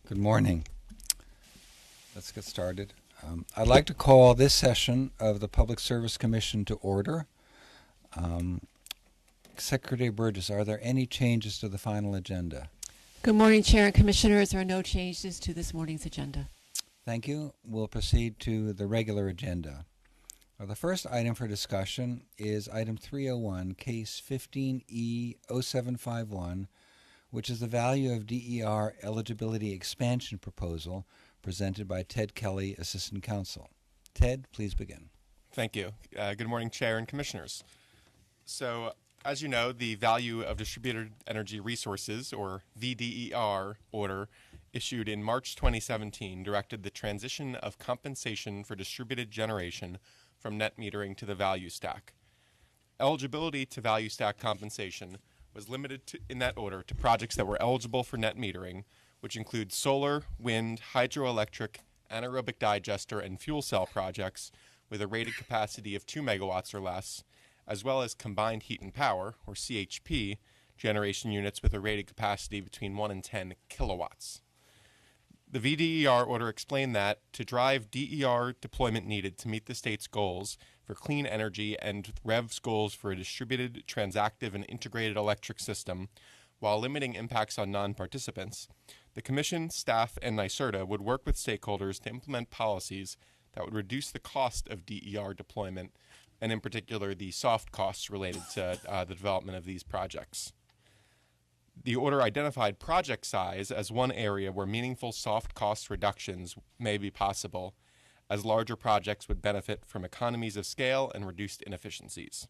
Good morning. Let's get started. I'd like to call this session of the Public Service Commission to order. Secretary Burgess, are there any changes to the final agenda? Good morning, Chair and Commissioners. There are no changes to this morning's agenda. Thank you. We'll proceed to the regular agenda. The first item for discussion is item 301, case 15E0751, which is the value of DER eligibility expansion proposal presented by Ted Kelly, Assistant Counsel. Ted, please begin. Thank you. Good morning, Chair and Commissioners. So, as you know, the Value of Distributed Energy Resources, or VDER, order issued in March 2017 directed the transition of compensation for distributed generation from net metering to the value stack. Eligibility to value stack compensation was limited in that order to projects that were eligible for net metering, which include solar, wind, hydroelectric, anaerobic digester, and fuel cell projects with a rated capacity of 2 megawatts or less, as well as combined heat and power, or CHP, generation units with a rated capacity between 1 and 10 kilowatts. The VDER order explained that to drive DER deployment needed to meet the state's goals for clean energy and REV's goals for a distributed, transactive, and integrated electric system, while limiting impacts on non-participants, the Commission, staff, and NYSERDA would work with stakeholders to implement policies that would reduce the cost of DER deployment, and in particular the soft costs related to the development of these projects. The order identified project size as one area where meaningful soft cost reductions may be possible, as larger projects would benefit from economies of scale and reduced inefficiencies.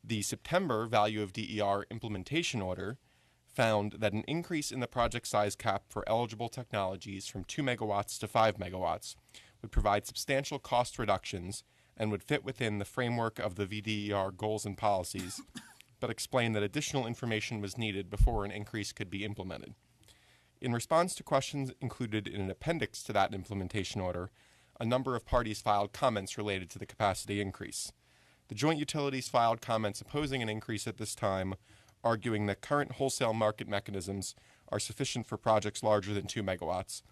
The September Value of DER implementation order found that an increase in the project size cap for eligible technologies from 2 megawatts to 5 megawatts would provide substantial cost reductions and would fit within the framework of the VDER goals and policies, but explained that additional information was needed before an increase could be implemented. In response to questions included in an appendix to that implementation order, a number of parties filed comments related to the capacity increase. The joint utilities filed comments opposing an increase at this time, arguing that current wholesale market mechanisms are sufficient for projects larger than 2 megawatts,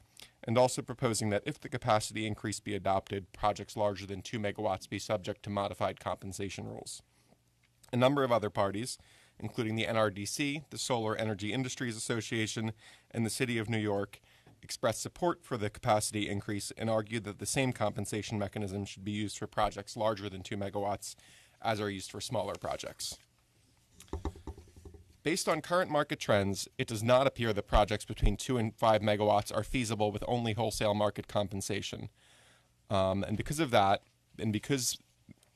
and also proposing that if the capacity increase be adopted, projects larger than 2 megawatts be subject to modified compensation rules. A number of other parties, including the NRDC, the Solar Energy Industries Association, and the City of New York, expressed support for the capacity increase and argued that the same compensation mechanism should be used for projects larger than 2 megawatts as are used for smaller projects. Based on current market trends, it does not appear that projects between 2 and 5 megawatts are feasible with only wholesale market compensation. And because of that, and because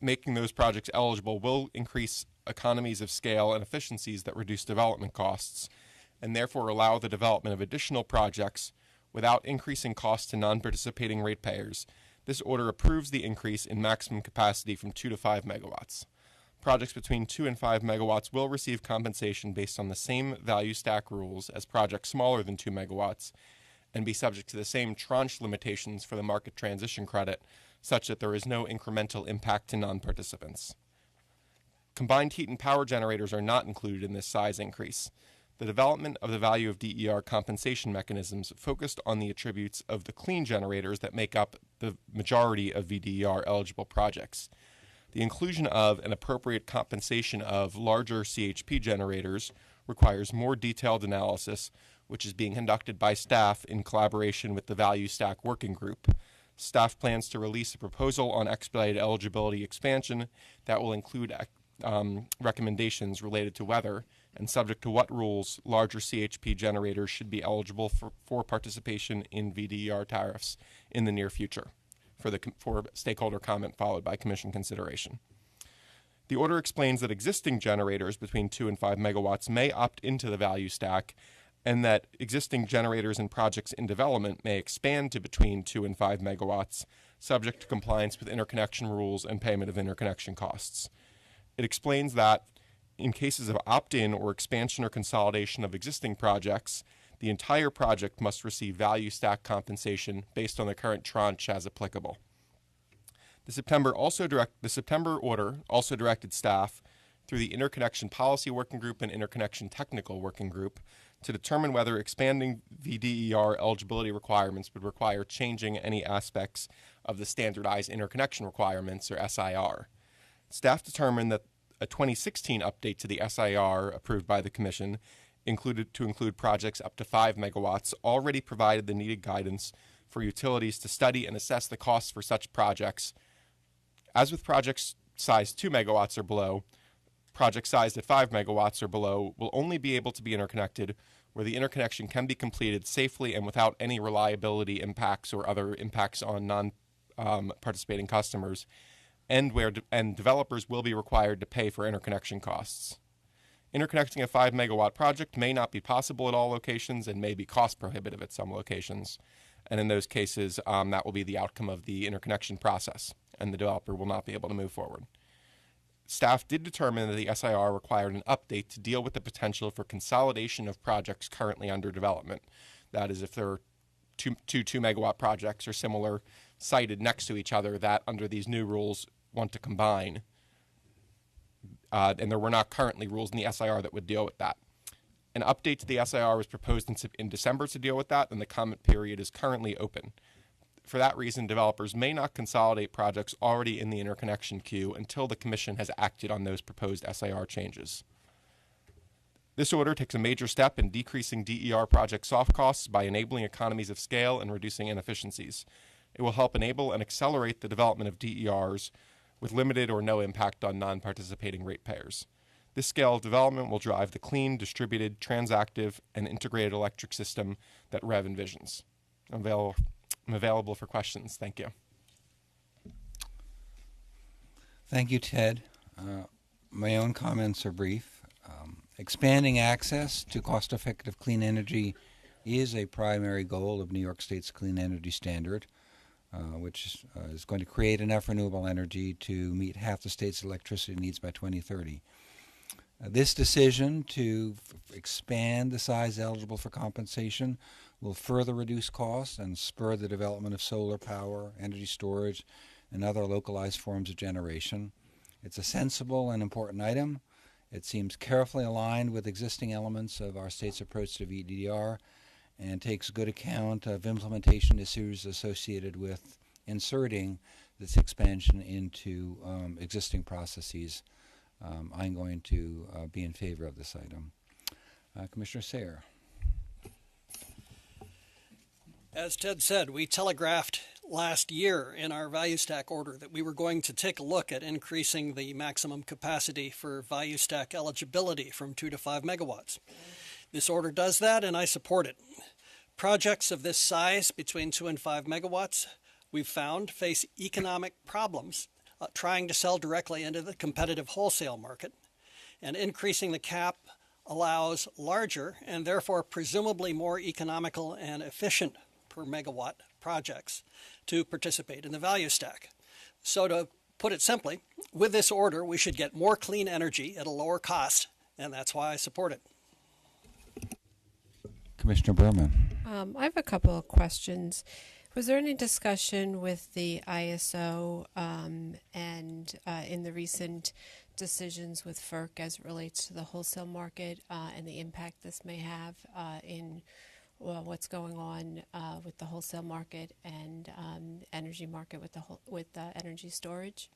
making those projects eligible will increase economies of scale and efficiencies that reduce development costs, and therefore allow the development of additional projects without increasing costs to non-participating ratepayers, this order approves the increase in maximum capacity from 2 to 5 megawatts. Projects between 2 and 5 megawatts will receive compensation based on the same value stack rules as projects smaller than 2 megawatts, and be subject to the same tranche limitations for the market transition credit, such that there is no incremental impact to non-participants. Combined heat and power generators are not included in this size increase. The development of the value of DER compensation mechanisms focused on the attributes of the clean generators that make up the majority of VDER eligible projects. The inclusion of an appropriate compensation of larger CHP generators requires more detailed analysis, which is being conducted by staff in collaboration with the Value Stack Working Group. Staff plans to release a proposal on expedited eligibility expansion that will include recommendations related to whether and subject to what rules larger CHP generators should be eligible for participation in VDER tariffs in the near future, for stakeholder comment followed by Commission consideration. The order explains that existing generators between 2 and 5 megawatts may opt into the value stack, and that existing generators and projects in development may expand to between 2 and 5 megawatts, subject to compliance with interconnection rules and payment of interconnection costs. It explains that in cases of opt-in or expansion or consolidation of existing projects, the entire project must receive value stack compensation based on the current tranche as applicable. The September order also directed staff through the Interconnection Policy Working Group and Interconnection Technical Working Group to determine whether expanding VDER eligibility requirements would require changing any aspects of the Standardized Interconnection Requirements, or SIR. Staff determined that a 2016 update to the SIR approved by the Commission include projects up to 5 megawatts already provided the needed guidance for utilities to study and assess the costs for such projects. As with projects sized 2 megawatts or below, projects sized at 5 megawatts or below will only be able to be interconnected where the interconnection can be completed safely and without any reliability impacts or other impacts on non-participating customers, and where developers will be required to pay for interconnection costs. Interconnecting a 5 megawatt project may not be possible at all locations and may be cost prohibitive at some locations. And in those cases, that will be the outcome of the interconnection process, and the developer will not be able to move forward. Staff did determine that the SIR required an update to deal with the potential for consolidation of projects currently under development. That is, if there are two 2-megawatt projects or similar sited next to each other that under these new rules want to combine. And there were not currently rules in the SIR that would deal with that. An update to the SIR was proposed in December to deal with that, and the comment period is currently open. For that reason, developers may not consolidate projects already in the interconnection queue until the Commission has acted on those proposed SIR changes. This order takes a major step in decreasing DER project soft costs by enabling economies of scale and reducing inefficiencies. It will help enable and accelerate the development of DERs with limited or no impact on non-participating ratepayers. This scale of development will drive the clean, distributed, transactive, and integrated electric system that REV envisions. I'm available for questions. Thank you. Thank you, Ted. My own comments are brief. Expanding access to cost-effective clean energy is a primary goal of New York State's Clean Energy Standard, which is going to create enough renewable energy to meet half the state's electricity needs by 2030. This decision to expand the size eligible for compensation will further reduce costs and spur the development of solar power, energy storage, and other localized forms of generation. It's a sensible and important item. It seems carefully aligned with existing elements of our state's approach to VDR and takes good account of implementation issues associated with inserting this expansion into existing processes. I'm going to be in favor of this item. Commissioner Sayre. As Ted said, we telegraphed last year in our value stack order that we were going to take a look at increasing the maximum capacity for value stack eligibility from 2 to 5 megawatts. This order does that, and I support it. Projects of this size, between 2 and 5 megawatts, we've found face economic problems trying to sell directly into the competitive wholesale market, and increasing the cap allows larger and therefore presumably more economical and efficient per megawatt projects to participate in the value stack. So to put it simply, with this order we should get more clean energy at a lower cost, and that's why I support it. Commissioner Berman. I have a couple of questions. Was there any discussion with the ISO and in the recent decisions with FERC as it relates to the wholesale market and the impact this may have in what's going on with the wholesale market and energy market with energy storage?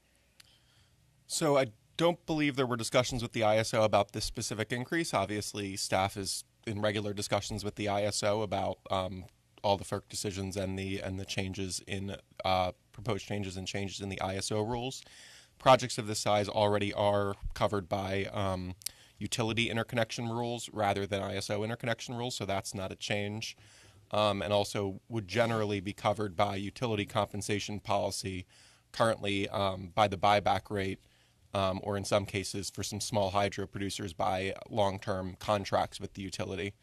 So I don't believe there were discussions with the ISO about this specific increase. Obviously, staff is in regular discussions with the ISO about all the FERC decisions and the changes in proposed changes and changes in the ISO rules. Projects of this size already are covered by utility interconnection rules rather than ISO interconnection rules, so that's not a change. And also would generally be covered by utility compensation policy, currently by the buyback rate, or in some cases for some small hydro producers by long-term contracts with the utility.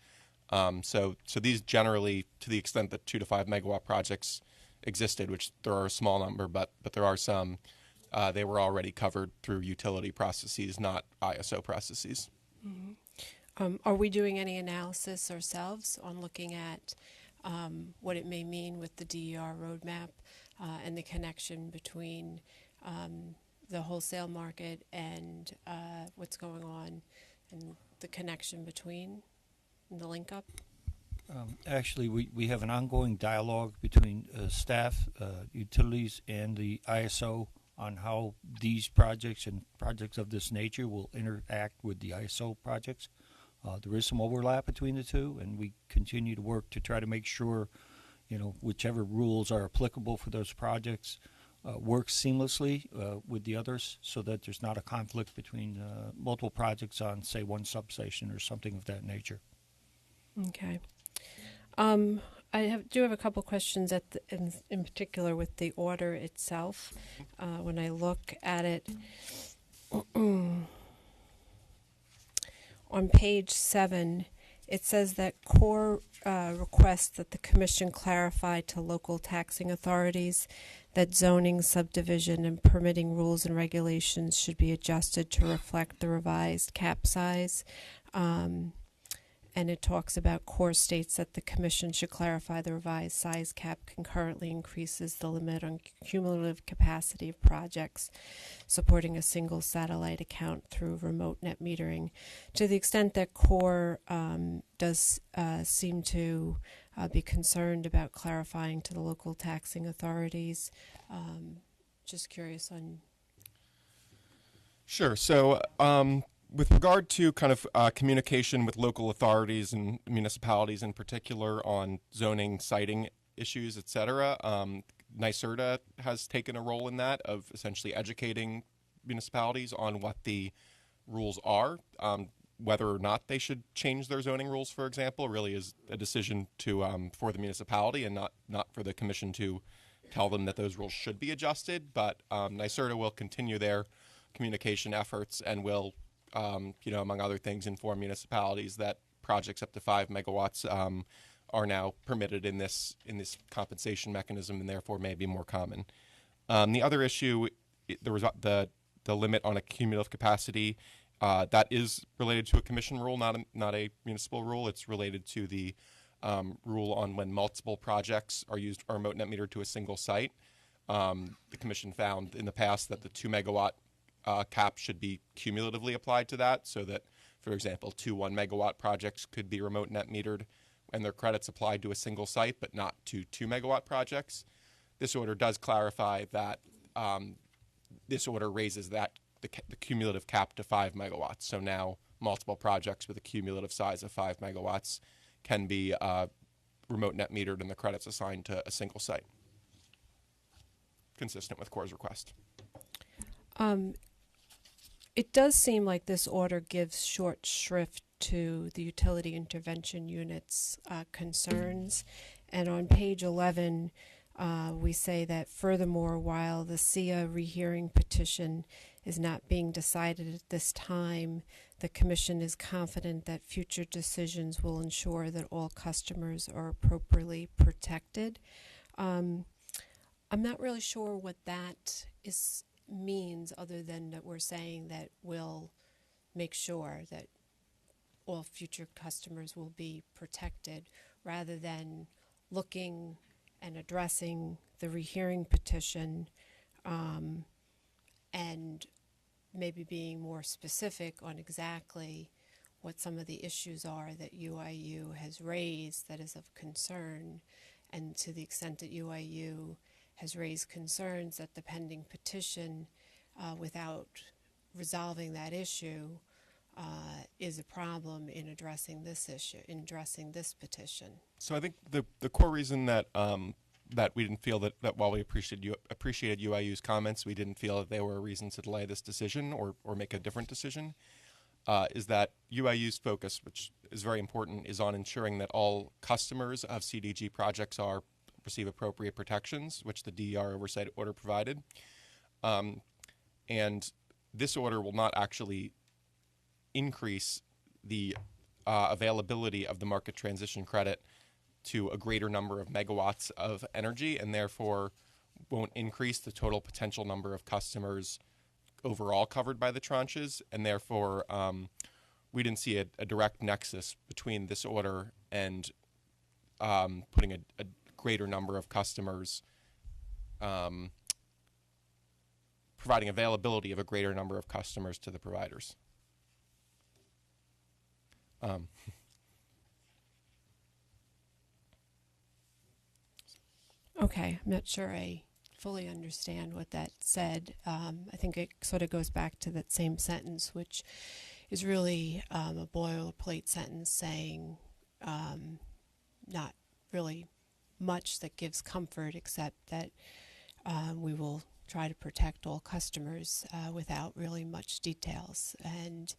So these generally, to the extent that 2 to 5 megawatt projects existed, which there are a small number, but there are some, they were already covered through utility processes, not ISO processes. Mm-hmm. Are we doing any analysis ourselves on looking at what it may mean with the DER roadmap and the connection between the wholesale market and what's going on and the connection between the link up? Actually, we have an ongoing dialogue between staff, utilities, and the ISO on how these projects and projects of this nature will interact with the ISO projects. There is some overlap between the two, and we continue to work to try to make sure, whichever rules are applicable for those projects work seamlessly with the others, so that there's not a conflict between multiple projects on, say, one substation or something of that nature. Okay. I do have a couple questions in particular with the order itself. When I look at it, on page 7, it says that CORE requests that the Commission clarify to local taxing authorities that zoning, subdivision, and permitting rules and regulations should be adjusted to reflect the revised cap size. And it talks about CORE states that the Commission should clarify the revised size cap concurrently increases the limit on cumulative capacity of projects supporting a single satellite account through remote net metering. To the extent that CORE does seem to be concerned about clarifying to the local taxing authorities, just curious on. Sure. So, with regard to kind of communication with local authorities and municipalities in particular on zoning, siting issues, et cetera, NYSERDA has taken a role in that, of essentially educating municipalities on what the rules are. Whether or not they should change their zoning rules, for example, really is a decision for the municipality and not for the Commission to tell them that those rules should be adjusted. But NYSERDA will continue their communication efforts and will among other things, inform municipalities that projects up to 5 megawatts are now permitted in this compensation mechanism and therefore may be more common. The other issue, there was the limit on a cumulative capacity. That is related to a Commission rule, not a municipal rule. It's related to the rule on when multiple projects are remote net metered to a single site. The Commission found in the past that the 2 megawatt cap should be cumulatively applied to that, so that, for example, 2 1 megawatt projects could be remote net metered and their credits applied to a single site, but not to 2 megawatt projects. This order does clarify that this order raises the cumulative cap to 5 megawatts. So now multiple projects with a cumulative size of 5 megawatts can be remote net metered and the credits assigned to a single site, consistent with CORE's request. It does seem like this order gives short shrift to the utility intervention unit's concerns. And on page 11, we say that furthermore, while the SIA rehearing petition is not being decided at this time, the Commission is confident that future decisions will ensure that all customers are appropriately protected. I'm not really sure what that means, other than that we're saying that we'll make sure that all future customers will be protected, rather than looking and addressing the rehearing petition and maybe being more specific on exactly what some of the issues are that UIU has raised that is of concern, and to the extent that UIU has raised concerns that the pending petition, without resolving that issue, is a problem in addressing this issue, in addressing this petition. So I think the core reason that that we didn't feel that while we appreciated UIU's comments, we didn't feel that they were a reason to delay this decision or make a different decision, is that UIU's focus, which is very important, is on ensuring that all customers of CDG projects receive appropriate protections, which the DER oversight order provided. And this order will not actually increase the availability of the market transition credit to a greater number of megawatts of energy, and therefore won't increase the total potential number of customers overall covered by the tranches, and therefore we didn't see a direct nexus between this order and putting a greater number of customers providing availability of a greater number of customers to the providers. Okay, I'm not sure I fully understand what that said. I think it sort of goes back to that same sentence, which is really a boilerplate sentence saying not really much that gives comfort, except that we will try to protect all customers without really much details. And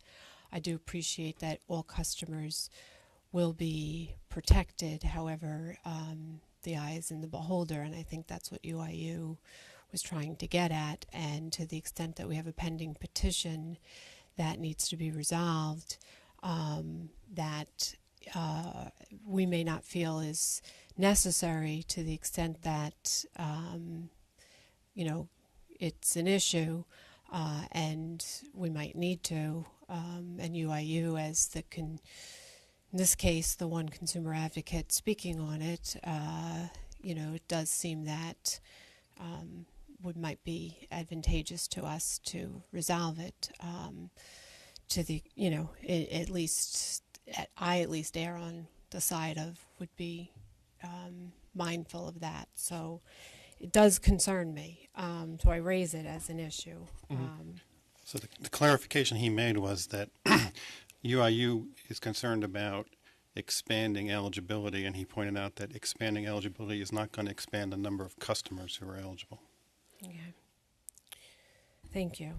I do appreciate that all customers will be protected. However, the eye is in the beholder, and I think that's what UIU was trying to get at. And to the extent that we have a pending petition that needs to be resolved, that we may not feel is necessary, to the extent that it's an issue, and we might need to, and UIU as in this case, the one consumer advocate speaking on it, it does seem that might be advantageous to us to resolve it. To the, at least I at least err on the side of would be mindful of that. So it does concern me. So I raise it as an issue. So the clarification he made was that UIU is concerned about expanding eligibility, and he pointed out that expanding eligibility is not going to expand the number of customers who are eligible. Okay. Thank you.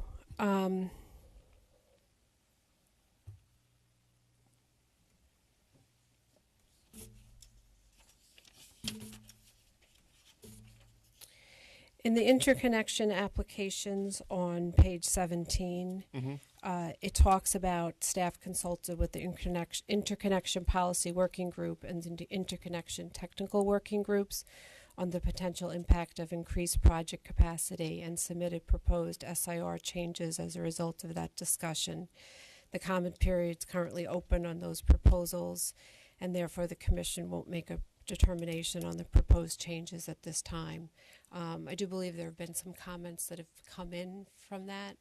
In the interconnection applications on page 17, it talks about staff consulted with the interconnection policy working group and the interconnection technical working groups on the potential impact of increased project capacity and submitted proposed SIR changes as a result of that discussion. The comment period is currently open on those proposals, and therefore the Commission won't make a determination on the proposed changes at this time. I do believe there have been some comments that have come in from that.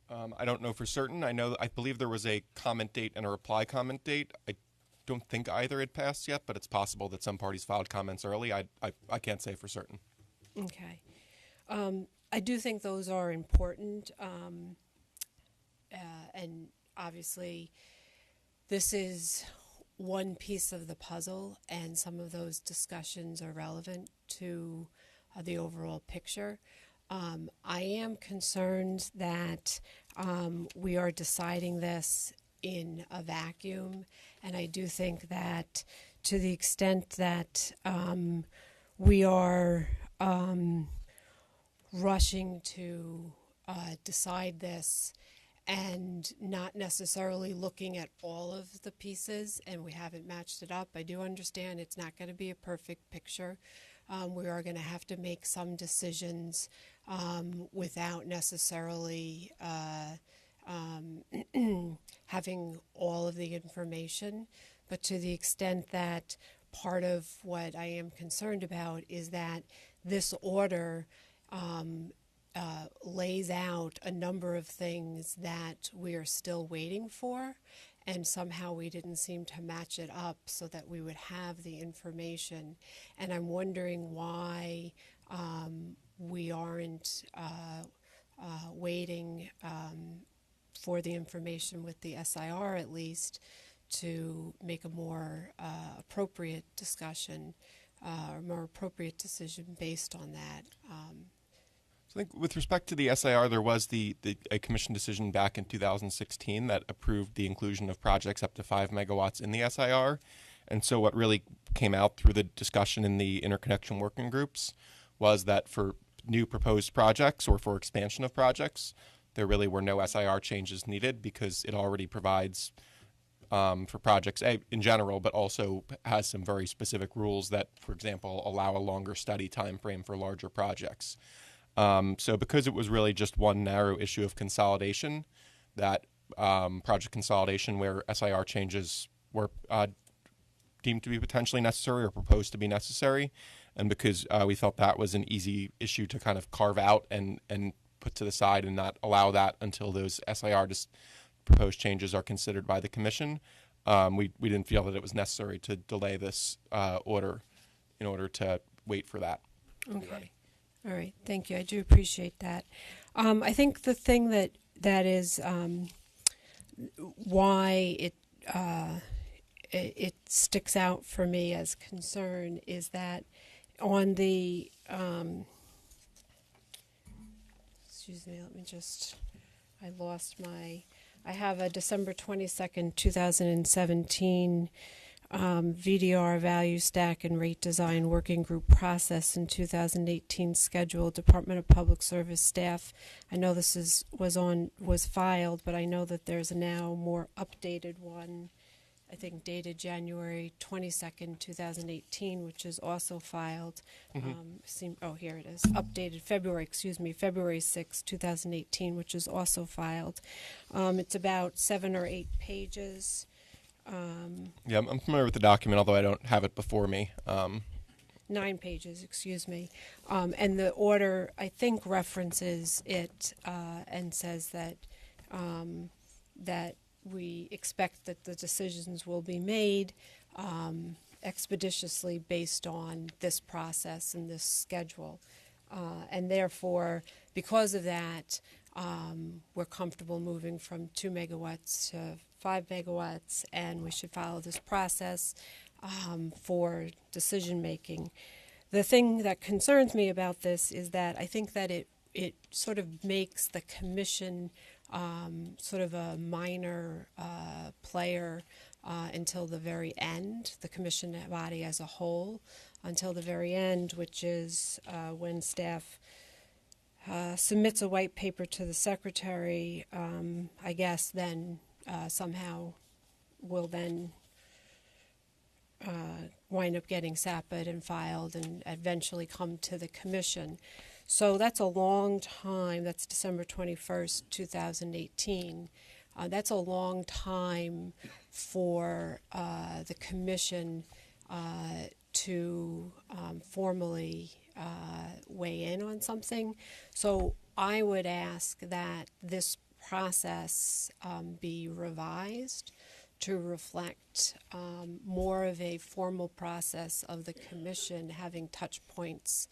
I don't know for certain. I believe there was a comment date and a reply comment date. I don't think either had passed yet, but it's possible that some parties filed comments early. I can't say for certain. Okay. I do think those are important, and obviously this is one piece of the puzzle, and some of those discussions are relevant to the overall picture. I am concerned that we are deciding this in a vacuum, and I do think that to the extent that we are rushing to decide this and not necessarily looking at all of the pieces, and we haven't matched it up. I do understand it's not going to be a perfect picture. We are going to have to make some decisions without necessarily having all of the information. But to the extent that part of what I am concerned about is that this order lays out a number of things that we are still waiting for, and somehow we didn't seem to match it up so that we would have the information. And I'm wondering why we aren't waiting for the information with the SIR at least to make a more appropriate discussion or more appropriate decision based on that. I think with respect to the SIR, there was a commission decision back in 2016 that approved the inclusion of projects up to 5 megawatts in the SIR. And so what really came out through the discussion in the interconnection working groups was that for new proposed projects or for expansion of projects, there really were no SIR changes needed because it already provides for projects in general, but also has some very specific rules that, for example, allow a longer study time frame for larger projects. So because it was really just one narrow issue of consolidation, that project consolidation where SIR changes were deemed to be potentially necessary or proposed to be necessary, and because we felt that was an easy issue to kind of carve out and put to the side and not allow that until those SIR proposed changes are considered by the commission. We didn't feel that it was necessary to delay this order in order to wait for that. Okay. All right. Thank you. I do appreciate that. I think the thing that is why it sticks out for me as concern is that on the excuse me, I have a December 22nd, 2017 VDR value stack and rate design working group process in 2018 schedule, Department of Public Service staff. I know this was filed, but I know that there's a now more updated one, I think dated January 22nd, 2018, which is also filed. Here it is. Updated February 6, 2018, which is also filed. It's about 7 or 8 pages. Yeah, I'm familiar with the document, although I don't have it before me. 9 pages, excuse me. And the order, I think, references it and says that that we expect that the decisions will be made expeditiously based on this process and this schedule. And therefore, because of that, we're comfortable moving from 2 megawatts to 5 megawatts, and we should follow this process for decision making. The thing that concerns me about this is that I think that it sort of makes the commission sort of a minor player until the very end, the commission body as a whole, until the very end, which is when staff submits a white paper to the secretary, I guess then somehow will then wind up getting SAPA'd and filed and eventually come to the commission. So that's a long time. That's December 21st, 2018. That's a long time for the commission to formally weigh in on something. So I would ask that this process be revised to reflect more of a formal process of the commission having touch points,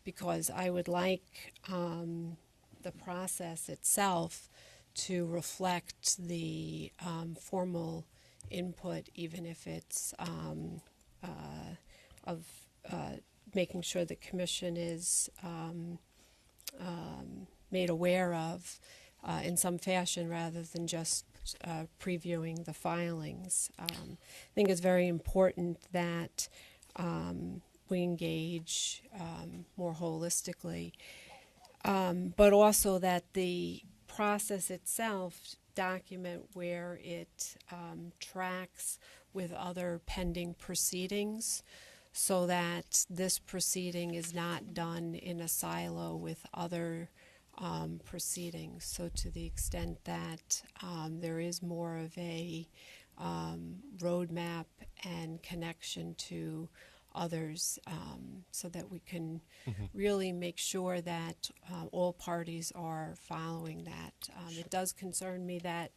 because I would like the process itself to reflect the formal input, even if it's of making sure the commission is made aware of in some fashion rather than just previewing the filings. I think it's very important that we engage more holistically, but also that the process itself document where it tracks with other pending proceedings, so that this proceeding is not done in a silo with other proceedings. So to the extent that there is more of a roadmap and connection to others, so that we can really make sure that all parties are following that. It does concern me that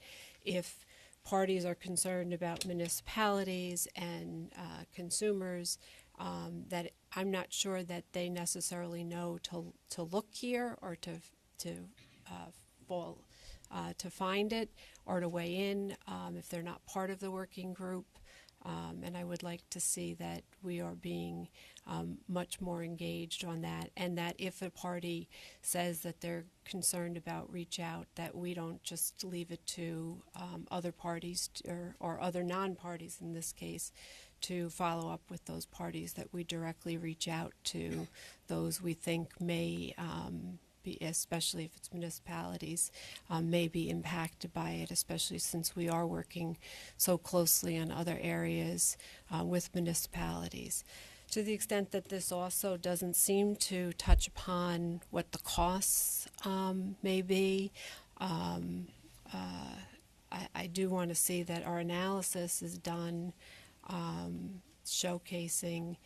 if parties are concerned about municipalities and consumers, that I'm not sure that they necessarily know to look here or to find it or to weigh in if they're not part of the working group. And I would like to see that we are being much more engaged on that, and that if a party says that they're concerned about reach out, that we don't just leave it to other parties or other non-parties in this case to follow up with those parties, that we directly reach out to those we think may be, especially if it's municipalities, may be impacted by it, especially since we are working so closely on other areas with municipalities. To the extent that this also doesn't seem to touch upon what the costs may be, I do want to see that our analysis is done showcasing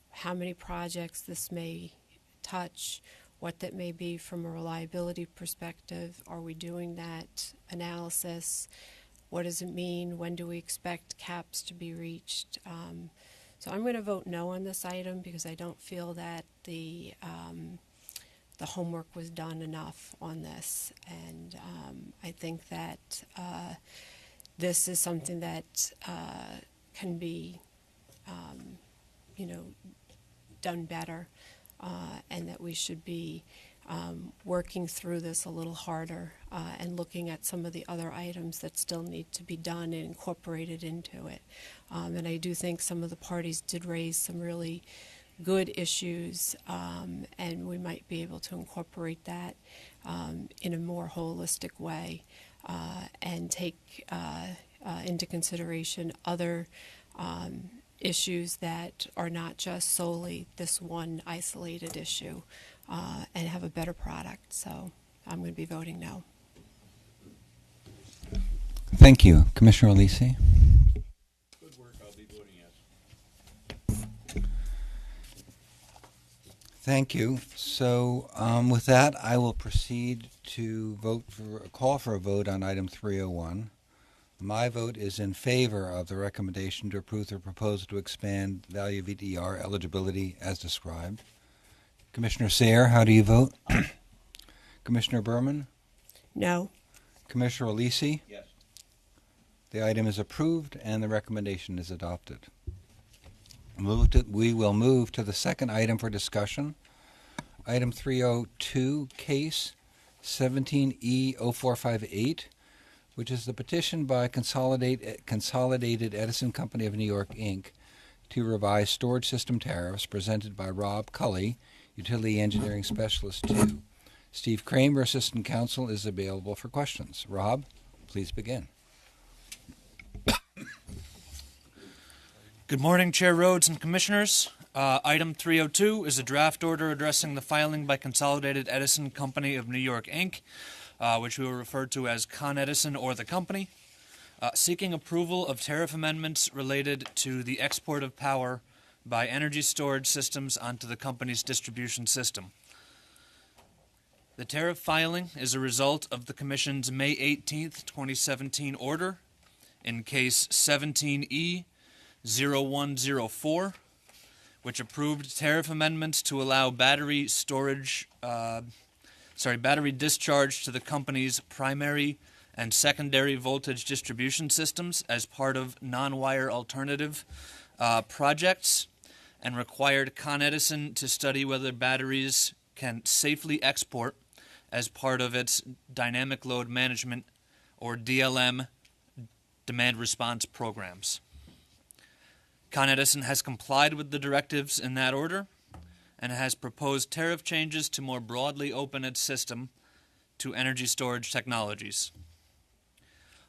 how many projects this may touch, what that may be from a reliability perspective. Are we doing that analysis? What does it mean? When do we expect caps to be reached? So I'm going to vote no on this item because I don't feel that the homework was done enough on this, and I think that this is something that can be, done better, and that we should be working through this a little harder and looking at some of the other items that still need to be done and incorporated into it. And I do think some of the parties did raise some really good issues, and we might be able to incorporate that in a more holistic way and take into consideration other issues that are not just solely this one isolated issue, and have a better product. So I'm going to be voting no. Thank you. Commissioner Alisi? Good work. I'll be voting yes. Thank you. So with that, I will proceed to call for a vote on item 301. My vote is in favor of the recommendation to approve the proposal to expand value VDR eligibility as described. Commissioner Sayre, how do you vote? Commissioner Berman? No. Commissioner Alisi? Yes. The item is approved and the recommendation is adopted. We will move to the second item for discussion. Item 302, case 17E0458, which is the petition by Consolidated Edison Company of New York, Inc., to revise storage system tariffs, presented by Rob Cully, Utility Engineering Specialist 2. Steve Kramer, Assistant Counsel, is available for questions. Rob, please begin. Good morning, Chair Rhodes and Commissioners. Item 302 is a draft order addressing the filing by Consolidated Edison Company of New York, Inc., which we will refer to as Con Edison or the company, seeking approval of tariff amendments related to the export of power by energy storage systems onto the company's distribution system. The tariff filing is a result of the Commission's May 18, 2017 order in case 17E0104, which approved tariff amendments to allow battery discharge to the company's primary and secondary voltage distribution systems as part of non-wire alternative projects, and required Con Edison to study whether batteries can safely export as part of its dynamic load management, or DLM, demand response programs. Con Edison has complied with the directives in that order and has proposed tariff changes to more broadly open its system to energy storage technologies.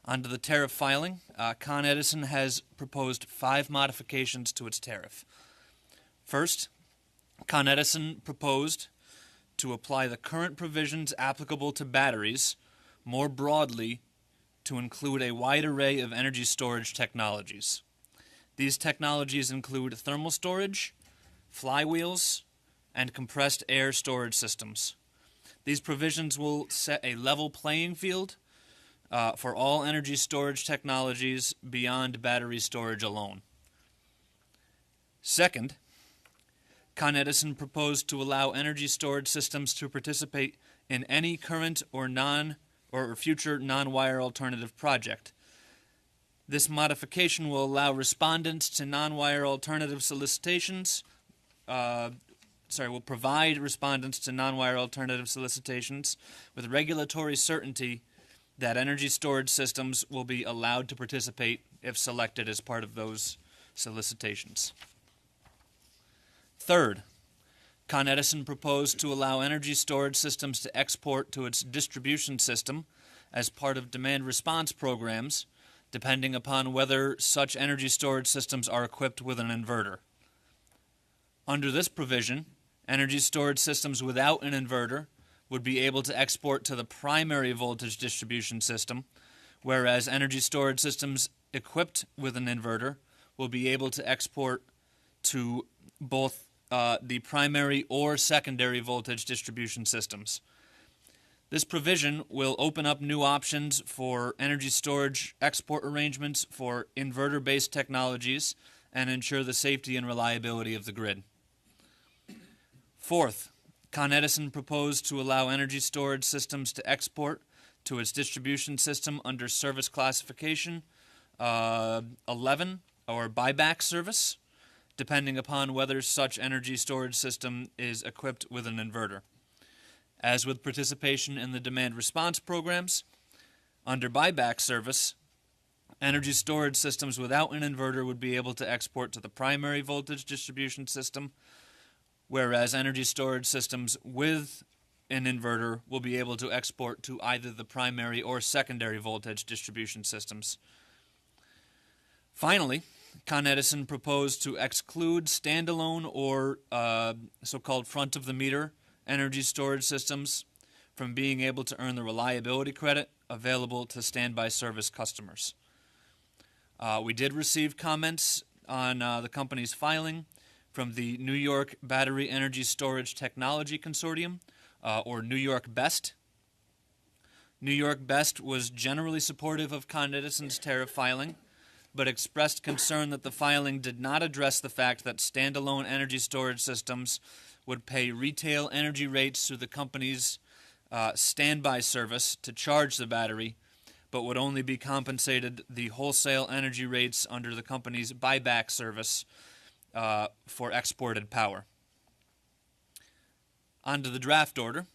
Under the tariff filing, Con Edison has proposed 5 modifications to its tariff. First, Con Edison proposed to apply the current provisions applicable to batteries more broadly to include a wide array of energy storage technologies. These technologies include thermal storage, flywheels, and compressed air storage systems. These provisions will set a level playing field for all energy storage technologies beyond battery storage alone. Second, Con Edison proposed to allow energy storage systems to participate in any current or future non-wire alternative project. This modification will allow respondents to non-wire alternative solicitations, will provide respondents to non-wire alternative solicitations with regulatory certainty that energy storage systems will be allowed to participate if selected as part of those solicitations. Third, Con Edison proposed to allow energy storage systems to export to its distribution system as part of demand response programs, depending upon whether such energy storage systems are equipped with an inverter. Under this provision, energy storage systems without an inverter would be able to export to the primary voltage distribution system, whereas energy storage systems equipped with an inverter will be able to export to both the primary or secondary voltage distribution systems. This provision will open up new options for energy storage export arrangements for inverter-based technologies and ensure the safety and reliability of the grid. Fourth, Con Edison proposed to allow energy storage systems to export to its distribution system under service classification 11 or buyback service, depending upon whether such energy storage system is equipped with an inverter. As with participation in the demand response programs, under buyback service, energy storage systems without an inverter would be able to export to the primary voltage distribution system, whereas energy storage systems with an inverter will be able to export to either the primary or secondary voltage distribution systems. Finally, Con Edison proposed to exclude standalone or so-called front-of-the-meter energy storage systems from being able to earn the reliability credit available to standby service customers. We did receive comments on the company's filing from the New York Battery Energy Storage Technology Consortium, or New York BEST. New York BEST was generally supportive of Con Edison's tariff filing, but expressed concern that the filing did not address the fact that standalone energy storage systems would pay retail energy rates through the company's standby service to charge the battery, but would only be compensated the wholesale energy rates under the company's buyback service for exported power. On to the draft order.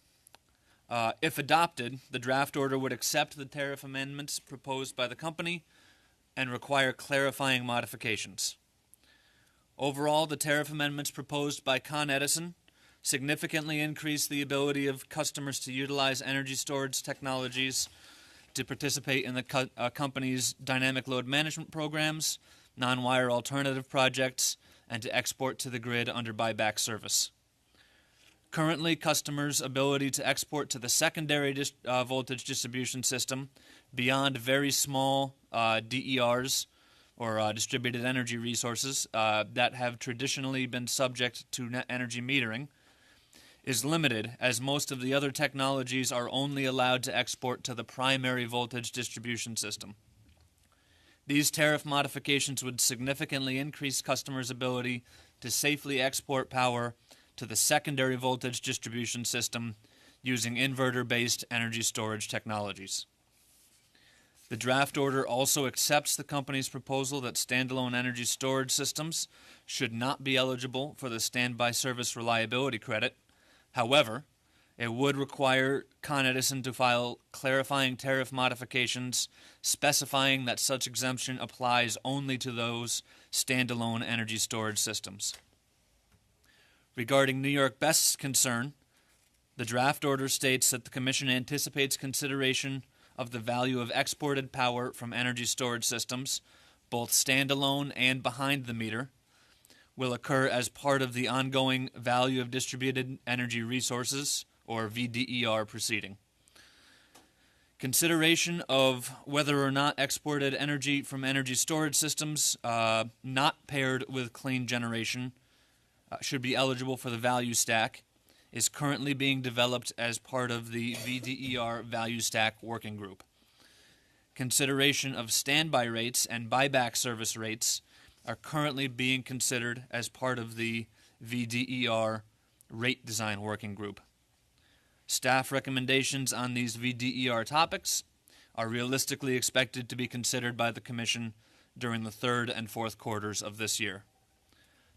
If adopted, the draft order would accept the tariff amendments proposed by the company and require clarifying modifications. Overall, the tariff amendments proposed by Con Edison significantly increase the ability of customers to utilize energy storage technologies to participate in the company's dynamic load management programs, non-wire alternative projects, and to export to the grid under buyback service. Currently, customers' ability to export to the secondary voltage distribution system beyond very small DERs, or distributed energy resources, that have traditionally been subject to net energy metering, is limited, as most of the other technologies are only allowed to export to the primary voltage distribution system. These tariff modifications would significantly increase customers' ability to safely export power to the secondary voltage distribution system using inverter-based energy storage technologies. The draft order also accepts the company's proposal that standalone energy storage systems should not be eligible for the standby service reliability credit. However, it would require Con Edison to file clarifying tariff modifications specifying that such exemption applies only to those standalone energy storage systems. Regarding New York BEST's concern, the draft order states that the Commission anticipates consideration of the value of exported power from energy storage systems, both standalone and behind the meter, will occur as part of the ongoing Value of Distributed Energy Resources, or VDER, proceeding. Consideration of whether or not exported energy from energy storage systems not paired with clean generation should be eligible for the value stack is currently being developed as part of the VDER Value Stack Working Group. Consideration of standby rates and buyback service rates are currently being considered as part of the VDER Rate Design Working Group. Staff recommendations on these VDER topics are realistically expected to be considered by the Commission during the third and fourth quarters of this year.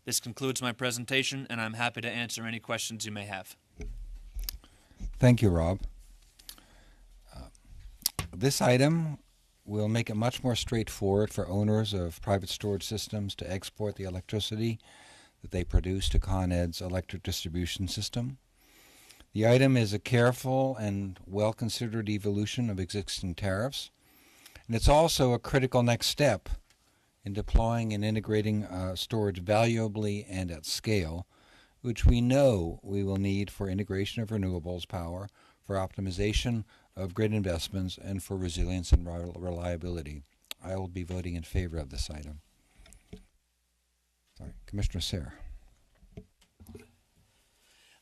This concludes my presentation, and I'm happy to answer any questions you may have. Thank you, Rob. This item will make it much more straightforward for owners of private storage systems to export the electricity that they produce to Con Ed's electric distribution system. The item is a careful and well-considered evolution of existing tariffs, and it's also a critical next step in deploying and integrating storage valuably and at scale, which we know we will need for integration of renewables power, for optimization of grid investments, and for resilience and reliability. I will be voting in favor of this item. Sorry, Commissioner Sayre.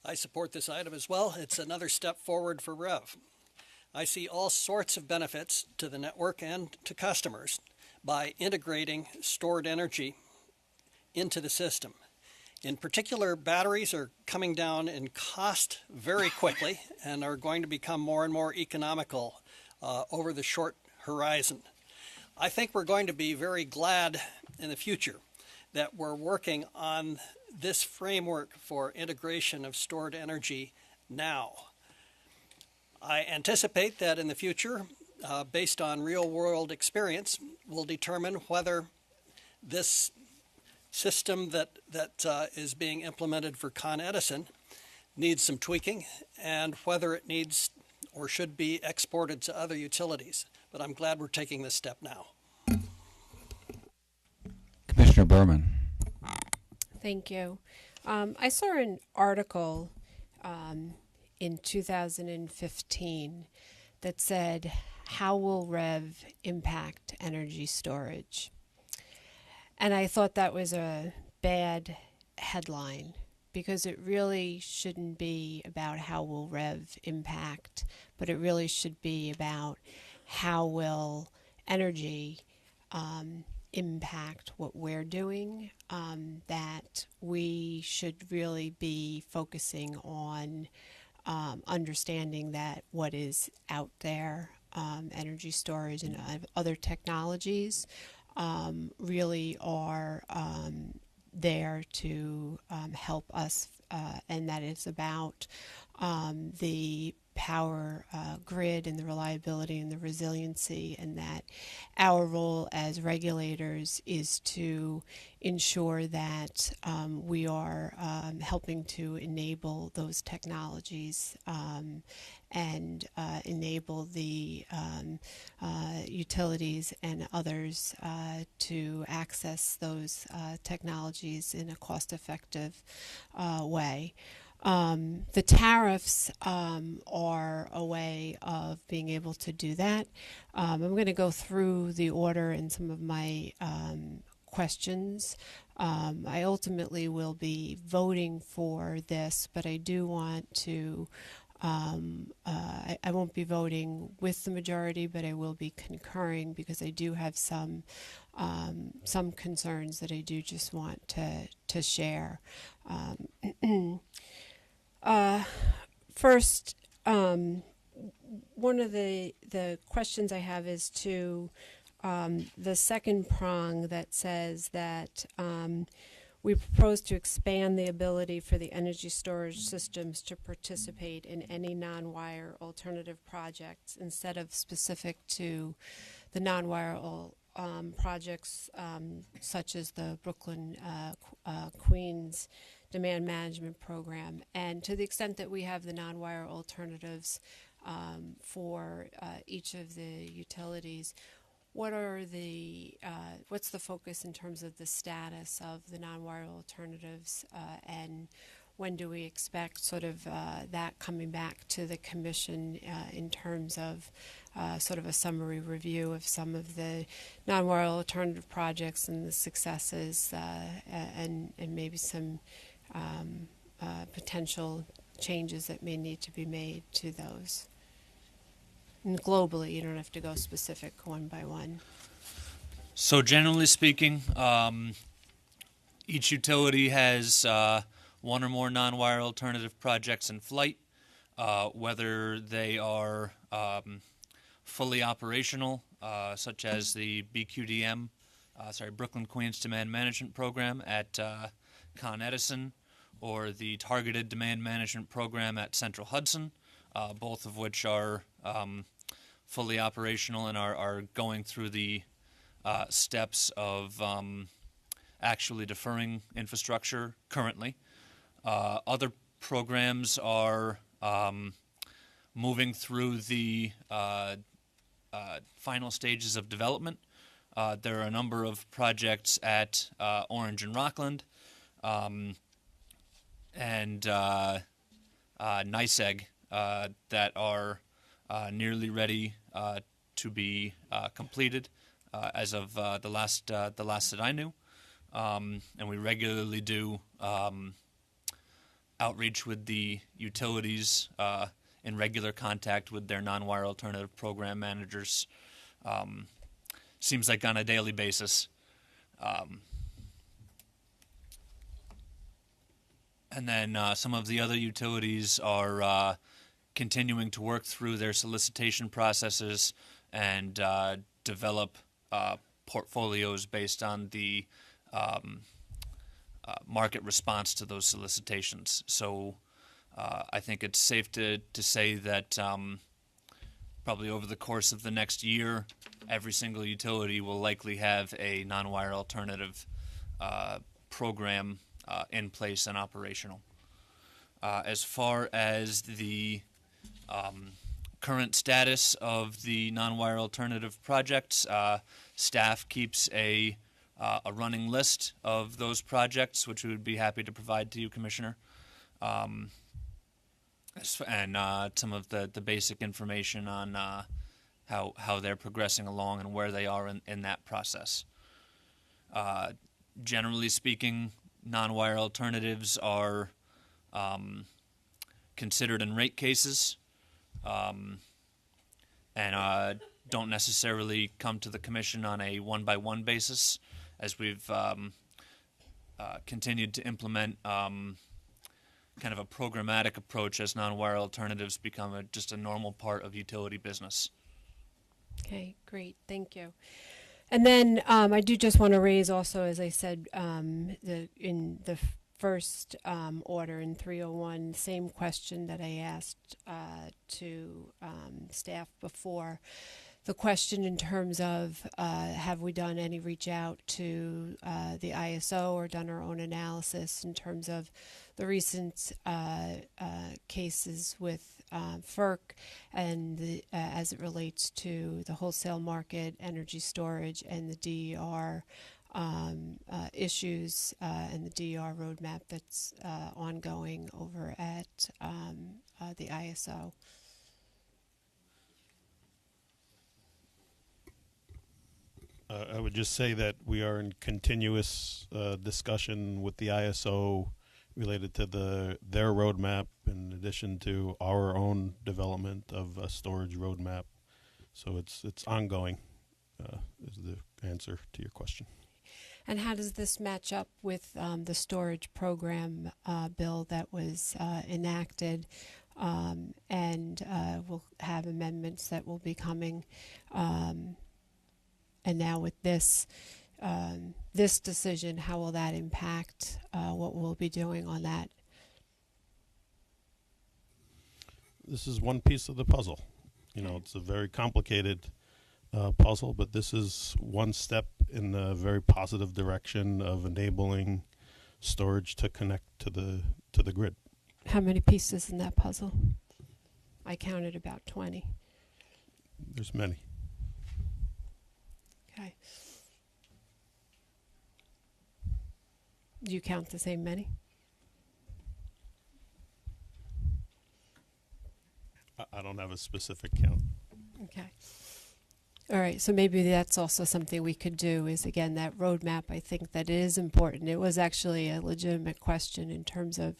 I support this item as well. It's another step forward for REV. I see all sorts of benefits to the network and to customers by integrating stored energy into the system. In particular, batteries are coming down in cost very quickly and are going to become more and more economical over the short horizon. I think we're going to be very glad in the future that we're working on this framework for integration of stored energy now. I anticipate that in the future, based on real-world experience, we'll determine whether this system that is being implemented for Con Edison needs some tweaking and whether it needs or should be exported to other utilities. But I'm glad we're taking this step now. Commissioner Berman. Thank you. I saw an article in 2015 that said, "How will REV impact energy storage?" And I thought that was a bad headline because it really shouldn't be about how will REV impact, but it really should be about how will energy impact what we're doing, that we should really be focusing on understanding that what is out there, energy storage and other technologies, really are there to help us, and that it's about the power grid and the reliability and the resiliency, and that our role as regulators is to ensure that we are helping to enable those technologies and enable the utilities and others to access those technologies in a cost-effective way. The tariffs are a way of being able to do that. I'm going to go through the order and some of my questions. I ultimately will be voting for this, but I do want to I won't be voting with the majority, but I will be concurring because I do have some concerns that I do just want to share. First, one of the questions I have is to the second prong that says that we propose to expand the ability for the energy storage systems to participate in any non-wire alternative projects instead of specific to the non-wire projects such as the Brooklyn Queens Demand Management Program. And to the extent that we have the non-wire alternatives for each of the utilities, what's the focus in terms of the status of the non-wire alternatives, and when do we expect sort of that coming back to the Commission in terms of sort of a summary review of some of the non-wire alternative projects and the successes and maybe some potential changes that may need to be made to those? And globally, you don't have to go specific one by one. So generally speaking, each utility has one or more non-wire alternative projects in flight, whether they are fully operational, such as the BQDM, Brooklyn Queens Demand Management Program at Con Edison, or the Targeted Demand Management Program at Central Hudson, both of which are fully operational and are going through the steps of actually deferring infrastructure currently. Other programs are moving through the final stages of development. There are a number of projects at Orange and Rockland and NYSEG that are nearly ready to be completed as of the last that I knew, and we regularly do outreach with the utilities, in regular contact with their non-wire alternative program managers. Seems like on a daily basis. And then some of the other utilities are continuing to work through their solicitation processes and develop portfolios based on the market response to those solicitations. So I think it's safe to say that probably over the course of the next year, every single utility will likely have a non-wire alternative program in place and operational. As far as the current status of the non-wire alternative projects, staff keeps a running list of those projects, which we would be happy to provide to you, Commissioner. And some of the basic information on how they're progressing along and where they are in that process. Generally speaking, non-wire alternatives are considered in rate cases and don't necessarily come to the Commission on a one-by-one basis, as we've continued to implement kind of a programmatic approach as non-wire alternatives become just a normal part of utility business. Okay, great, thank you. And then I do just want to raise also, as I said, in the first order in 301, same question that I asked to staff before. The question in terms of have we done any reach out to the ISO or done our own analysis in terms of the recent cases with FERC and as it relates to the wholesale market, energy storage, and the DER issues and the DER roadmap that's ongoing over at the ISO. I would just say that we are in continuous discussion with the ISO related to their roadmap, in addition to our own development of a storage roadmap. So it's ongoing. Is the answer to your question. And how does this match up with the storage program bill that was enacted? And we'll have amendments that will be coming. And now with this this decision, how will that impact what we'll be doing on that? This is one piece of the puzzle. You know, it's a very complicated puzzle, but this is one step in a very positive direction of enabling storage to connect to the grid. How many pieces in that puzzle? I counted about 20. There's many. Okay. Do you count the same many? I don't have a specific count. Okay. All right, so maybe that's also something we could do is, again, that roadmap. I think that is important. It was actually a legitimate question in terms of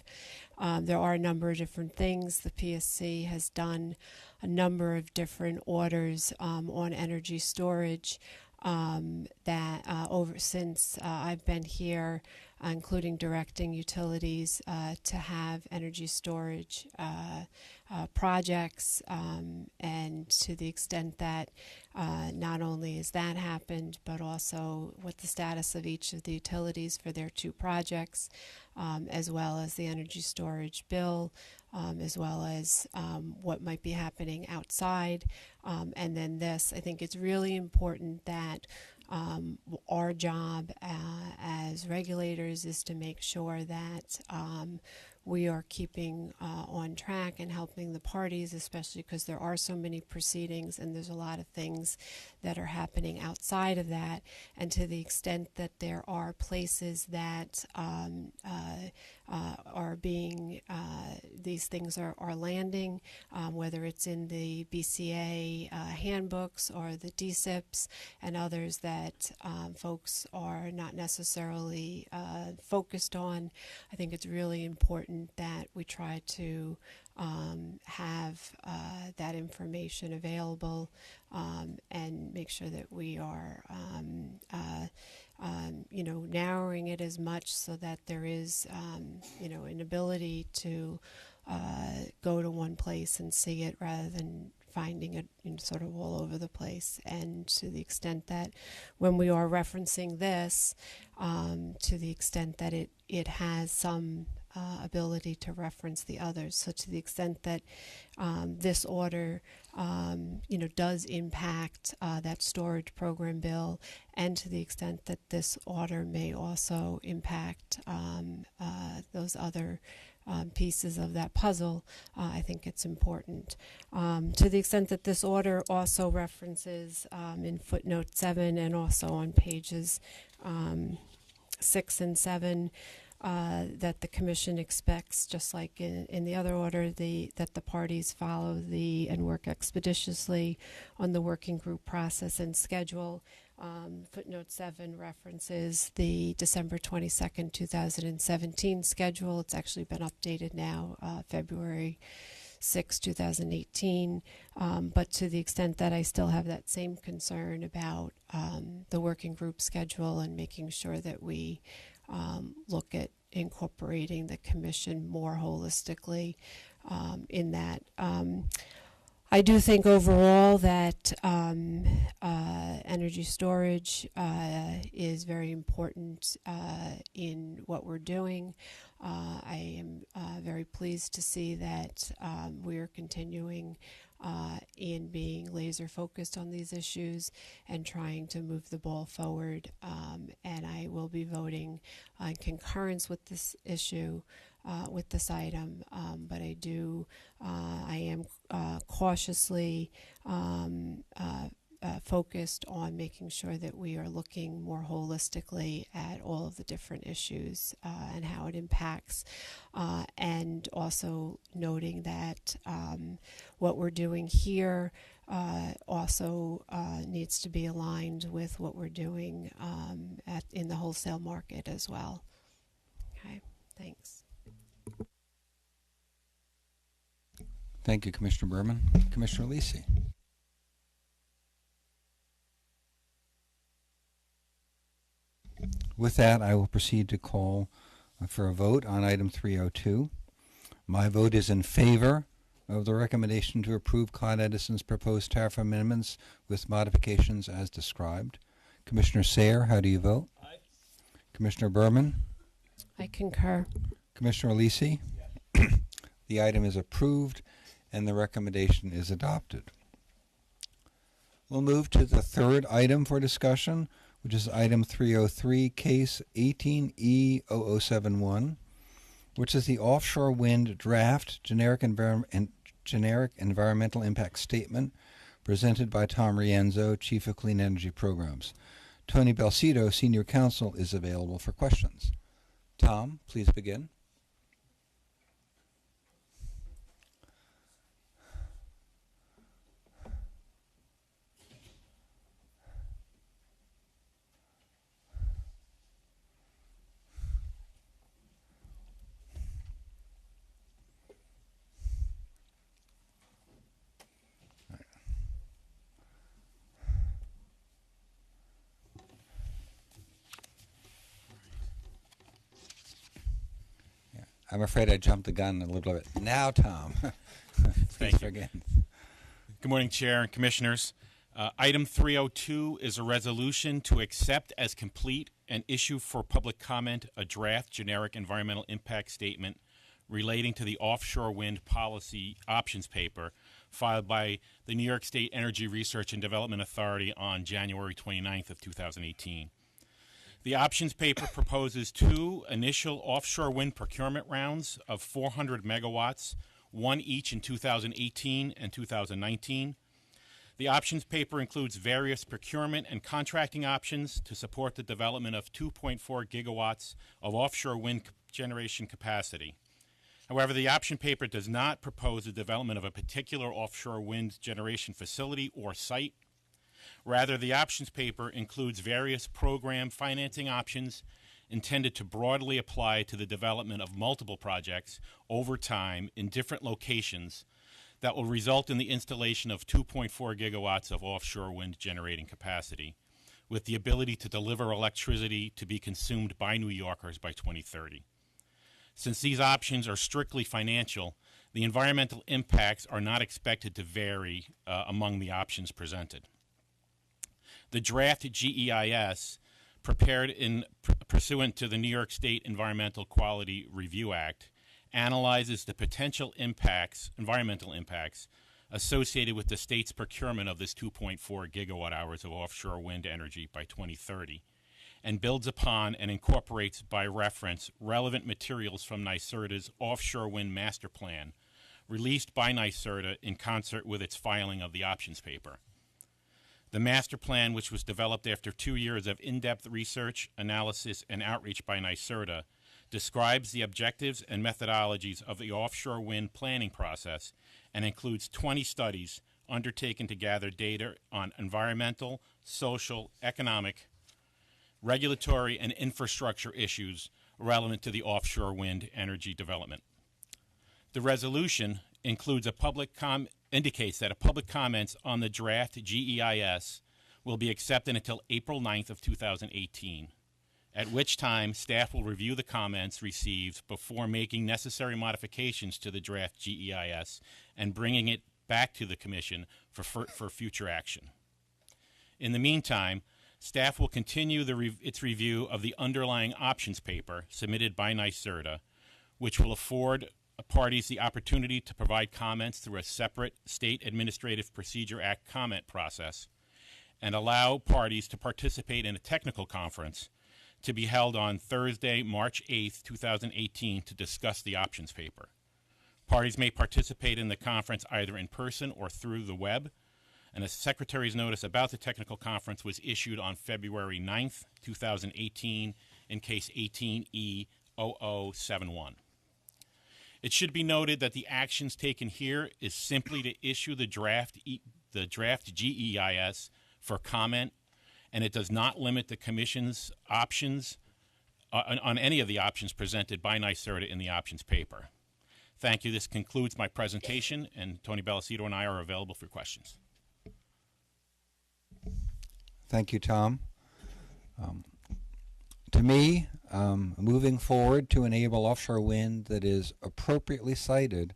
there are a number of different things. The PSC has done a number of different orders on energy storage that over since I've been here, including directing utilities to have energy storage projects, and to the extent that not only has that happened, but also what the status of each of the utilities for their two projects, as well as the energy storage bill, as well as what might be happening outside. And then this, I think it's really important that our job as regulators is to make sure that we are keeping on track and helping the parties, especially because there are so many proceedings and there's a lot of things that are happening outside of that. And to the extent that there are places that are being, these things are landing, whether it's in the BCA handbooks or the DSIPs and others that folks are not necessarily focused on. I think it's really important that we try to have that information available and make sure that we are narrowing it as much so that there is an ability to go to one place and see it rather than finding it sort of all over the place. And to the extent that when we are referencing this, to the extent that it has some ability to reference the others. So to the extent that this order, does impact that storage program bill, and to the extent that this order may also impact those other pieces of that puzzle, I think it's important. To the extent that this order also references in footnote 7 and also on pages 6 and 7, that the Commission expects, just like in the other order, that the parties follow and work expeditiously on the working group process and schedule. Footnote 7 references the December 22nd, 2017 schedule. It's actually been updated now, February 6, 2018. But to the extent that I still have that same concern about the working group schedule and making sure that we look at incorporating the Commission more holistically in that. I do think overall that energy storage is very important in what we're doing. I am very pleased to see that we are continuing in being laser focused on these issues and trying to move the ball forward. And I will be voting in concurrence with this issue, with this item. But I am cautiously focused on making sure that we are looking more holistically at all of the different issues and how it impacts, and also noting that what we're doing here also needs to be aligned with what we're doing in the wholesale market as well. Okay, thanks. Thank you, Commissioner Berman. Commissioner Lisi. With that, I will proceed to call for a vote on item 302. My vote is in favor of the recommendation to approve Con Edison's proposed tariff amendments with modifications as described. Commissioner Sayre, how do you vote? Aye. Commissioner Berman? I concur. Commissioner Lisi? Yes. The item is approved and the recommendation is adopted. We'll move to the third item for discussion, which is item 303, case 18E0071, which is the offshore wind draft generic environmental impact statement presented by Tom Rienzo, Chief of Clean Energy Programs. Tony Belcito, Senior Counsel, is available for questions. Tom, please begin. I'm afraid I jumped the gun a little bit. Now, Tom, please begin. Good morning, Chair and Commissioners. Item 302 is a resolution to accept as complete and issue for public comment a draft generic environmental impact statement relating to the offshore wind policy options paper filed by the New York State Energy Research and Development Authority on January 29th of 2018. The options paper proposes 2 initial offshore wind procurement rounds of 400 megawatts, one each in 2018 and 2019. The options paper includes various procurement and contracting options to support the development of 2.4 gigawatts of offshore wind generation capacity. However, the option paper does not propose the development of a particular offshore wind generation facility or site. Rather, the options paper includes various program financing options intended to broadly apply to the development of multiple projects over time in different locations that will result in the installation of 2.4 gigawatts of offshore wind generating capacity, with the ability to deliver electricity to be consumed by New Yorkers by 2030. Since these options are strictly financial, the environmental impacts are not expected to vary among the options presented. The draft GEIS, prepared pursuant to the New York State Environmental Quality Review Act, analyzes the potential environmental impacts associated with the state's procurement of this 2.4 gigawatt hours of offshore wind energy by 2030, and builds upon and incorporates by reference relevant materials from NYSERDA's Offshore Wind Master Plan, released by NYSERDA in concert with its filing of the options paper. The master plan, which was developed after 2 years of in-depth research, analysis, and outreach by NYSERDA, describes the objectives and methodologies of the offshore wind planning process and includes 20 studies undertaken to gather data on environmental, social, economic, regulatory, and infrastructure issues relevant to the offshore wind energy development. The resolution includes indicates that a public comments on the draft GEIS will be accepted until April 9th of 2018, at which time staff will review the comments received before making necessary modifications to the draft GEIS and bringing it back to the Commission for future action. In the meantime, staff will continue its review of the underlying options paper submitted by NYSERDA, which will afford parties the opportunity to provide comments through a separate State Administrative Procedure Act comment process, and allow parties to participate in a technical conference to be held on Thursday, March 8th, 2018, to discuss the options paper. Parties may participate in the conference either in person or through the web, and a Secretary's notice about the technical conference was issued on February 9th, 2018, in case 18E0071. It should be noted that the actions taken here is simply to issue the draft GEIS for comment, and it does not limit the Commission's options on any of the options presented by NYSERDA in the options paper. Thank you. This concludes my presentation, and Tony Bellacito and I are available for questions. Thank you, Tom. To me, moving forward to enable offshore wind that is appropriately sited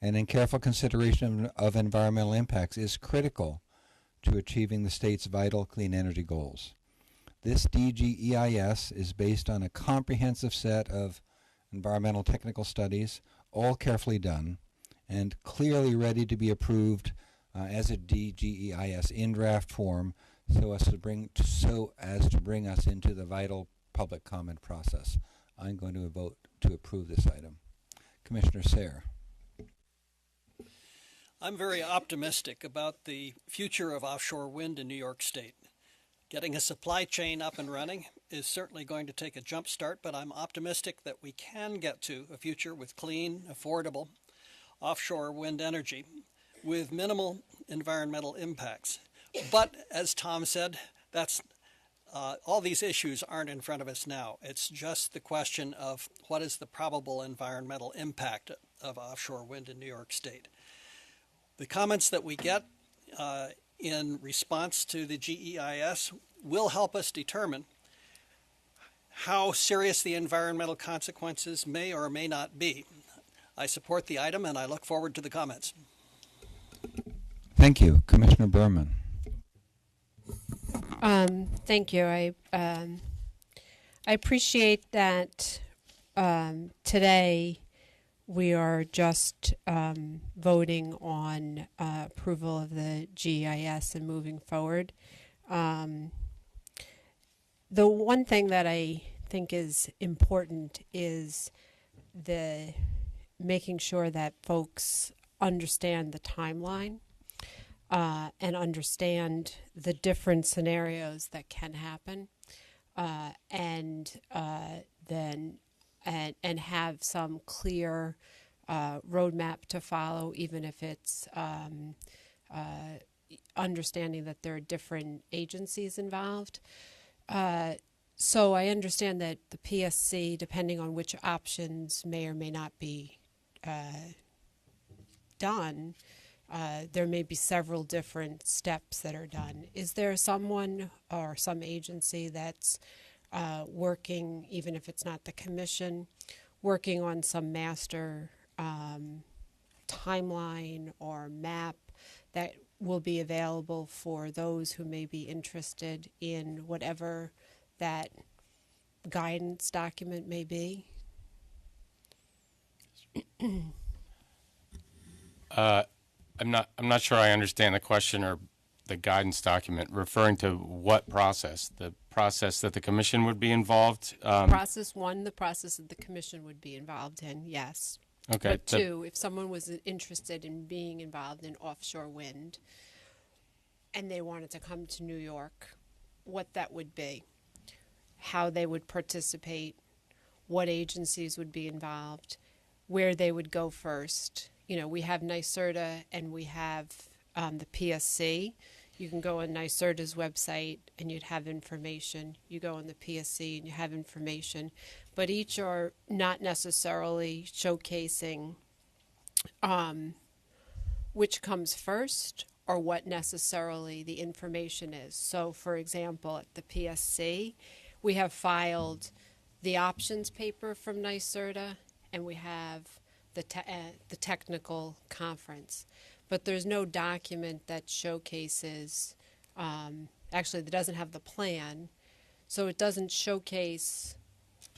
and in careful consideration of environmental impacts is critical to achieving the state's vital clean energy goals. This DGEIS is based on a comprehensive set of environmental technical studies, all carefully done, and clearly ready to be approved as a DGEIS in draft form so as to bring us into the vital public comment process. I'm going to vote to approve this item. Commissioner Sayre. I'm very optimistic about the future of offshore wind in New York State. Getting a supply chain up and running is certainly going to take a jump start, but I'm optimistic that we can get to a future with clean, affordable offshore wind energy with minimal environmental impacts. But as Tom said, all these issues aren't in front of us now. It's just the question of what is the probable environmental impact of offshore wind in New York State. The comments that we get in response to the GEIS will help us determine how serious the environmental consequences may or may not be. I support the item and I look forward to the comments. Thank you. Commissioner Berman. Thank you. I appreciate that today we are just voting on approval of the GEIS and moving forward. The one thing that I think is important is the making sure that folks understand the timeline and understand the different scenarios that can happen. And then and have some clear roadmap to follow, even if it's understanding that there are different agencies involved. So I understand that the PSC, depending on which options may or may not be done, there may be several different steps that are done. Is there someone or some agency that's working, even if it's not the commission, working on some master timeline or map that will be available for those who may be interested in whatever that guidance document may be? I'm not sure I understand the question or the guidance document. Referring to what process? The process that the commission would be involved? Process one, the process that the commission would be involved in, yes. Okay. But two, if someone was interested in being involved in offshore wind and they wanted to come to New York, what that would be, how they would participate, what agencies would be involved, where they would go first. You know, we have NYSERDA and we have the PSC. You can go on NYSERDA's website and you'd have information. You go on the PSC and you have information. But each are not necessarily showcasing which comes first or what necessarily the information is. So, for example, at the PSC, we have filed the options paper from NYSERDA and we have the technical conference. But there's no document that showcases, actually, that doesn't have the plan, so it doesn't showcase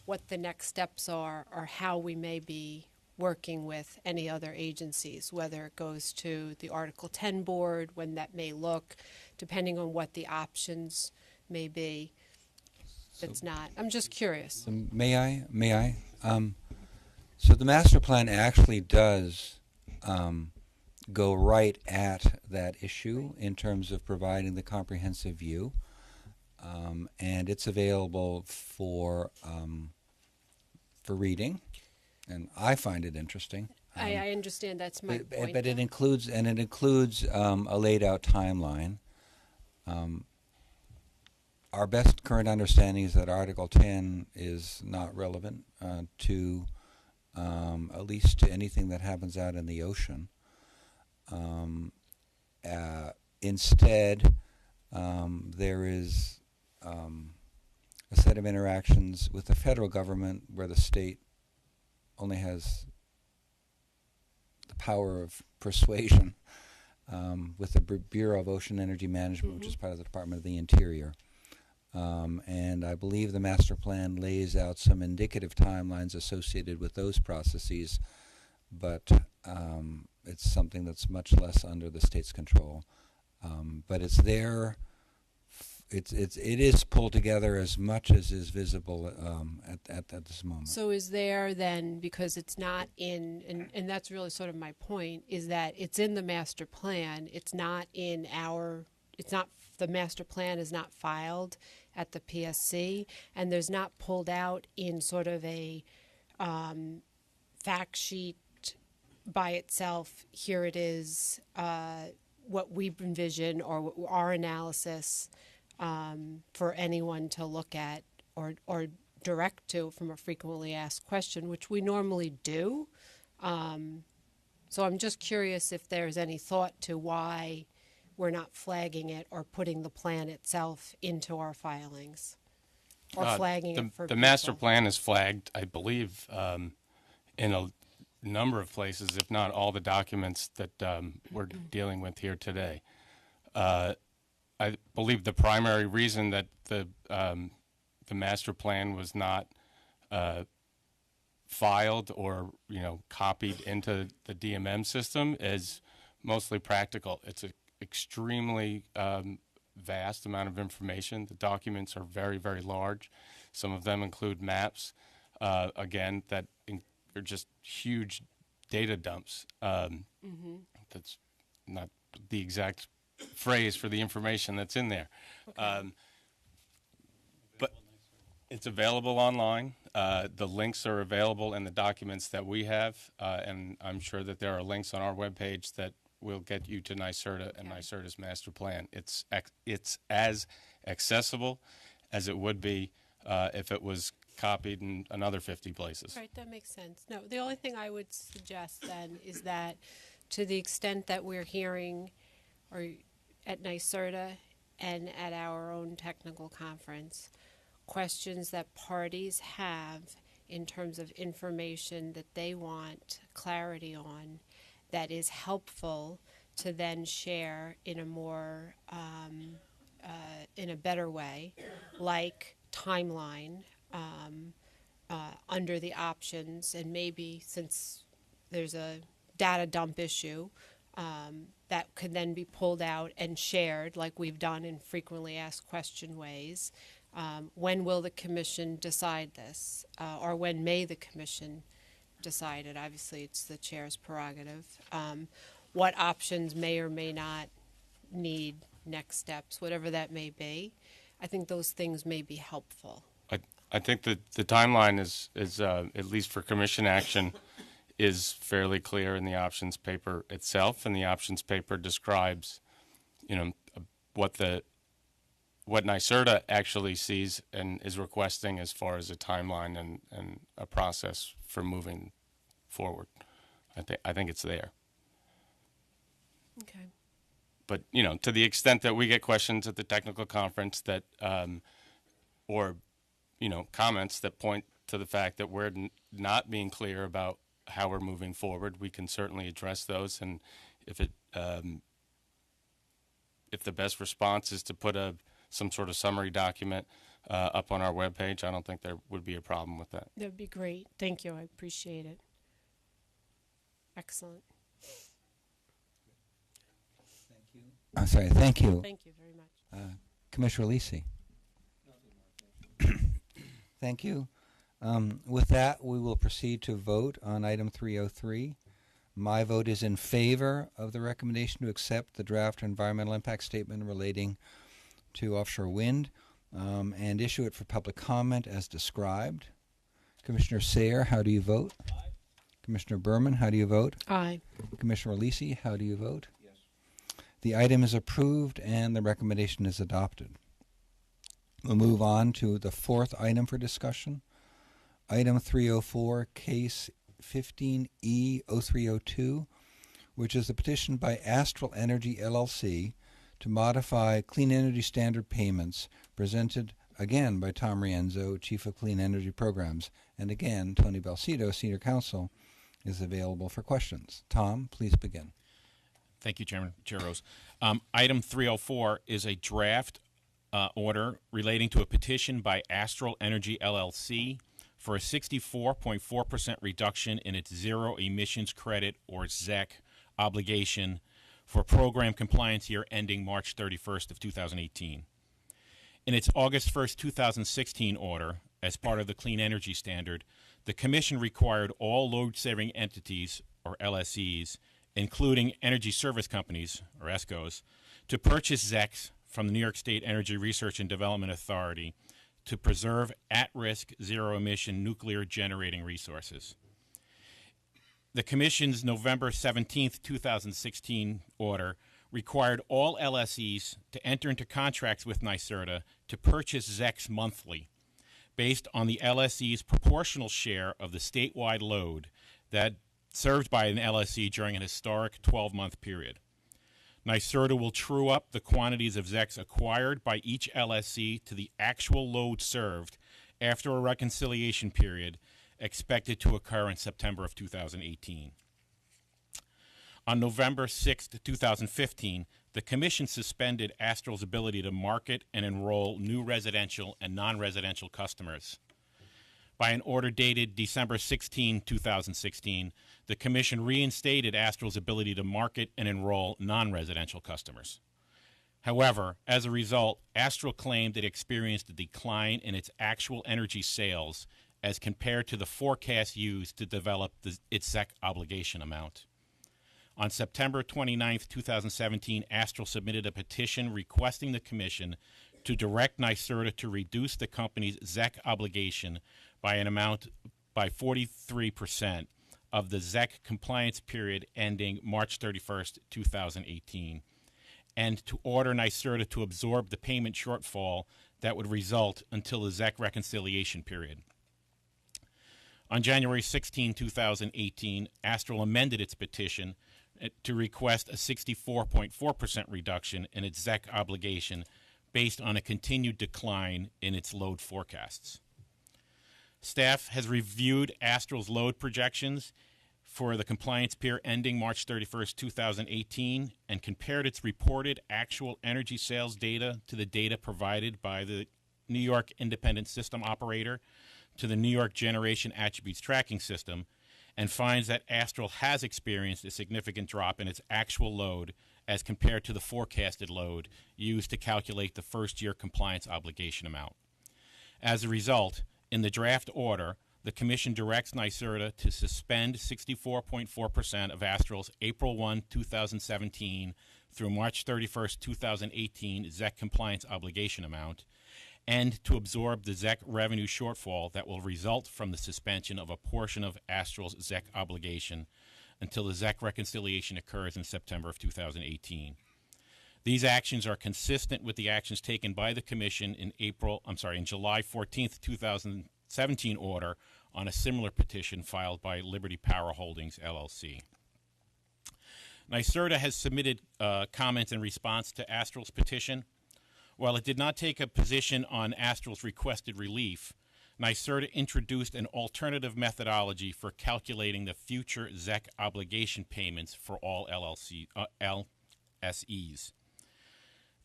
what the next steps are or how we may be working with any other agencies, whether it goes to the Article 10 board, when that may look, depending on what the options may be. It's not. I'm just curious. May I? So the master plan actually does go right at that issue in terms of providing the comprehensive view, and it's available for reading, and I find it interesting. I understand that's my point. But it includes a laid out timeline. Our best current understanding is that Article 10 is not relevant to at least to anything that happens out in the ocean. Instead, there is a set of interactions with the federal government where the state only has the power of persuasion with the Bureau of Ocean Energy Management, which is part of the Department of the Interior. And I believe the master plan lays out some indicative timelines associated with those processes, but it's something that's much less under the state's control. But it's there. It is pulled together as much as is visible at this moment. So is there then, because it's not in, and that's really sort of my point, is that it's in the master plan, it's not in the master plan is not filed at the PSC, and there's not pulled out in sort of a fact sheet by itself. Here it is, what we envision or our analysis for anyone to look at or direct to from a frequently asked question, which we normally do. So I'm just curious if there's any thought to why we're not flagging it or putting the plan itself into our filings or flagging it for the master plan is flagged, I believe, in a number of places, if not all the documents that we're dealing with here today. I believe the primary reason that the master plan was not filed or copied into the DMM system is mostly practical. It's an extremely vast amount of information. The documents are very, very large. Some of them include maps. Again, that are just huge data dumps. That's not the exact phrase for the information that's in there. Okay. But it's available online. The links are available in the documents that we have, and I'm sure that there are links on our webpage that will get you to NYSERDA and NYSERDA's master plan. It's as accessible as it would be if it was copied in another 50 places. Right, that makes sense. No, the only thing I would suggest then is that to the extent that we're hearing or at NYSERDA and at our own technical conference, questions that parties have in terms of information that they want clarity on that is helpful to then share in a more, in a better way, like timeline under the options, and maybe since there's a data dump issue, that could then be pulled out and shared like we've done in frequently asked question ways. When will the commission decide this? Or when may the commission decide it? Obviously, it's the chair's prerogative. What options may or may not need next steps, whatever that may be. I think those things may be helpful. I think that the timeline is at least for commission action, is fairly clear in the options paper itself, and the options paper describes, what NYSERDA actually sees and is requesting as far as a timeline and a process for moving forward. I think it's there. Okay. But to the extent that we get questions at the technical conference that, or comments that point to the fact that we're not being clear about how we're moving forward, we can certainly address those. And if the best response is to put some sort of summary document up on our webpage, I don't think there would be a problem with that. That would be great. Thank you. I appreciate it. Excellent. Thank you. Thank you very much. Commissioner Lisi. Thank you. With that, we will proceed to vote on item 303. My vote is in favor of the recommendation to accept the draft environmental impact statement relating to offshore wind and issue it for public comment as described. Commissioner Sayre, how do you vote? Aye. Commissioner Berman, how do you vote? Aye. Commissioner Lisi, how do you vote? Yes. The item is approved and the recommendation is adopted. We'll move on to the fourth item for discussion. Item 304, case 15E0302, which is the petition by Astral Energy LLC to modify clean energy standard payments, presented again by Tom Rienzo, Chief of Clean Energy Programs, and again Tony Balsito, Senior Counsel, is available for questions. Tom, please begin. Thank you, Chairman. Chair Rose. Item 304 is a draft order relating to a petition by Astral Energy LLC for a 64.4% reduction in its zero emissions credit, or ZEC, obligation for program compliance year ending March 31st of 2018. In its August 1st, 2016 order, as part of the Clean Energy Standard, the Commission required all load-saving entities, or LSEs, including energy service companies, or ESCOs, to purchase ZECs from the New York State Energy Research and Development Authority to preserve at-risk zero-emission nuclear generating resources. The Commission's November 17, 2016 order required all LSEs to enter into contracts with NYSERDA to purchase ZECs monthly, based on the LSE's proportional share of the statewide load that served by an LSE during an historic 12-month period. NYSERDA will true up the quantities of ZECs acquired by each LSE to the actual load served after a reconciliation period expected to occur in September of 2018. On November 6, 2015, the Commission suspended Astral's ability to market and enroll new residential and non-residential customers. By an order dated December 16, 2016, the Commission reinstated Astral's ability to market and enroll non-residential customers. However, as a result, Astral claimed it experienced a decline in its actual energy sales as compared to the forecast used to develop its ZEC obligation amount. On September 29, 2017, Astral submitted a petition requesting the Commission to direct NYSERDA to reduce the company's ZEC obligation by 43% of the ZEC compliance period ending March 31st, 2018, and to order NYSERDA to absorb the payment shortfall that would result until the ZEC reconciliation period. On January 16, 2018, Astral amended its petition to request a 64.4% reduction in its ZEC obligation based on a continued decline in its load forecasts. Staff has reviewed Astral's load projections for the compliance period ending March 31st, 2018, and compared its reported actual energy sales data to the data provided by the New York Independent System Operator to the New York Generation Attributes Tracking System, and finds that Astral has experienced a significant drop in its actual load as compared to the forecasted load used to calculate the first-year compliance obligation amount. As a result, in the draft order, the Commission directs NYSERDA to suspend 64.4% of Astral's April 1, 2017 through March 31st, 2018 ZEC compliance obligation amount, and to absorb the ZEC revenue shortfall that will result from the suspension of a portion of Astral's ZEC obligation until the ZEC reconciliation occurs in September of 2018. These actions are consistent with the actions taken by the Commission in July 14th, 2017 order on a similar petition filed by Liberty Power Holdings, LLC. NYSERDA has submitted comments in response to Astral's petition. While it did not take a position on Astral's requested relief, NYSERDA introduced an alternative methodology for calculating the future ZEC obligation payments for all LSEs.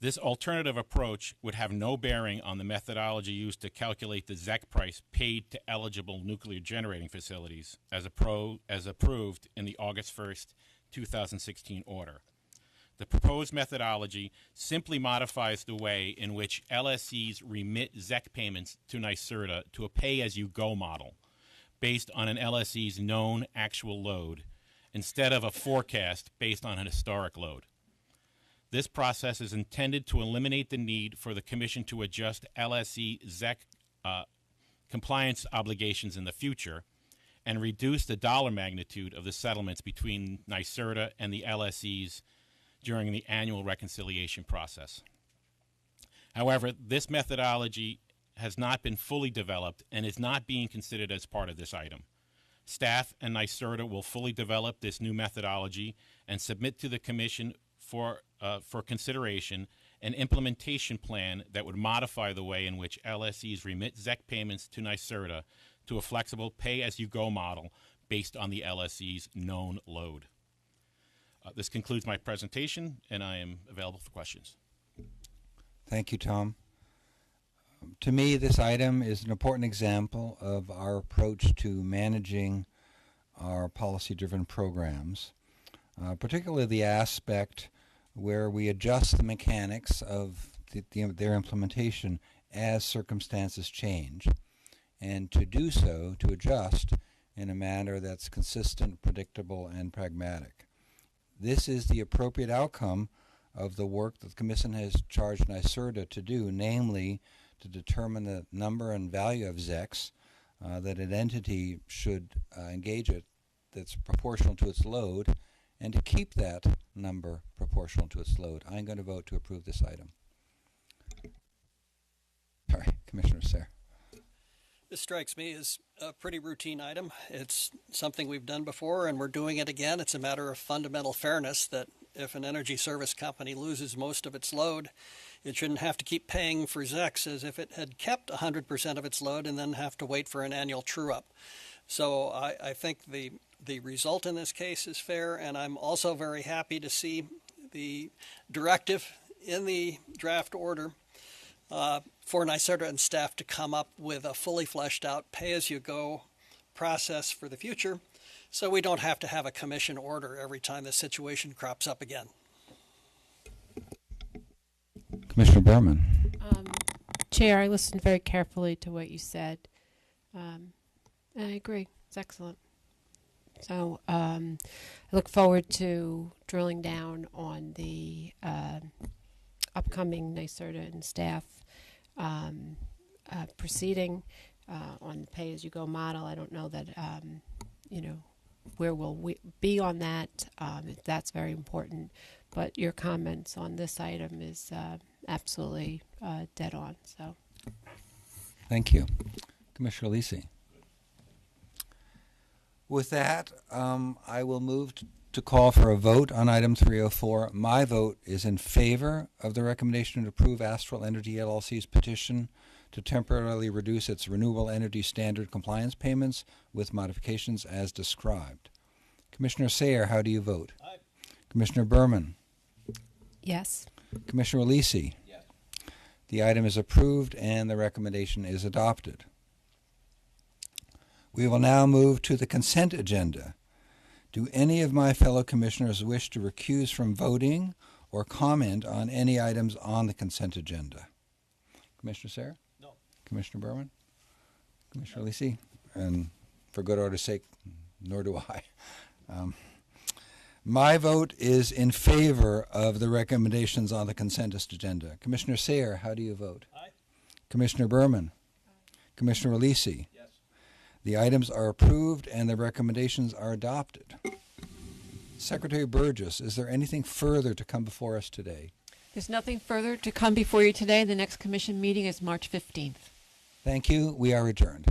This alternative approach would have no bearing on the methodology used to calculate the ZEC price paid to eligible nuclear generating facilities as approved in the August 1st, 2016 order. The proposed methodology simply modifies the way in which LSEs remit ZEC payments to NYSERDA to a pay-as-you-go model based on an LSE's known actual load instead of a forecast based on an historic load. This process is intended to eliminate the need for the Commission to adjust LSE ZEC compliance obligations in the future and reduce the dollar magnitude of the settlements between NYSERDA and the LSEs during the annual reconciliation process. However, this methodology has not been fully developed and is not being considered as part of this item. Staff and NYSERDA will fully develop this new methodology and submit to the Commission for consideration an implementation plan that would modify the way in which LSEs remit ZEC payments to NYSERDA to a flexible pay-as-you-go model based on the LSE's known load. This concludes my presentation, and I am available for questions. Thank you, Tom. To me, this item is an important example of our approach to managing our policy-driven programs, particularly the aspect where we adjust the mechanics of their implementation as circumstances change, and to do so, to adjust in a manner that's consistent, predictable, and pragmatic. This is the appropriate outcome of the work that the Commission has charged NYSERDA to do, namely to determine the number and value of ZECs that an entity should engage it that's proportional to its load, and to keep that number proportional to its load. I'm going to vote to approve this item. Sorry, Commissioner Sayre. This strikes me as a pretty routine item. It's something we've done before, and we're doing it again. It's a matter of fundamental fairness that if an energy service company loses most of its load, it shouldn't have to keep paying for ZECs as if it had kept 100% of its load and then have to wait for an annual true-up. So I think the result in this case is fair, and I'm also very happy to see the directive in the draft order for NYSERDA and staff to come up with a fully fleshed out pay-as-you-go process for the future, so we don't have to have a Commission order every time the situation crops up again. Commissioner Berman. Chair, I listened very carefully to what you said, and I agree. It's excellent. So I look forward to drilling down on the upcoming NYSERDA and staff proceeding. on the pay-as-you-go model. I don't know that, where will we be on that. That's very important. But your comments on this item is absolutely dead on. So, Thank you. Commissioner Lisi. With that, I will move to call for a vote on item 304. My vote is in favor of the recommendation to approve Astral Energy LLC's petition to temporarily reduce its renewable energy standard compliance payments with modifications as described. Commissioner Sayer, how do you vote? Aye. Commissioner Berman? yes. Commissioner Lisi? Yes. The item is approved and the recommendation is adopted. We will now move to the consent agenda. Do any of my fellow commissioners wish to recuse from voting or comment on any items on the consent agenda? Commissioner Sarah? No. Commissioner Berman? Commissioner Lisi? And for good order's sake, nor do I. My vote is in favor of the recommendations on the consent agenda. Commissioner Sayer, how do you vote? Aye. Commissioner Berman? Commissioner Lisi? Yes. The items are approved and the recommendations are adopted. Secretary Burgess, is there anything further to come before us today? There's nothing further to come before you today. The next commission meeting is March 15th. Thank you. We are adjourned.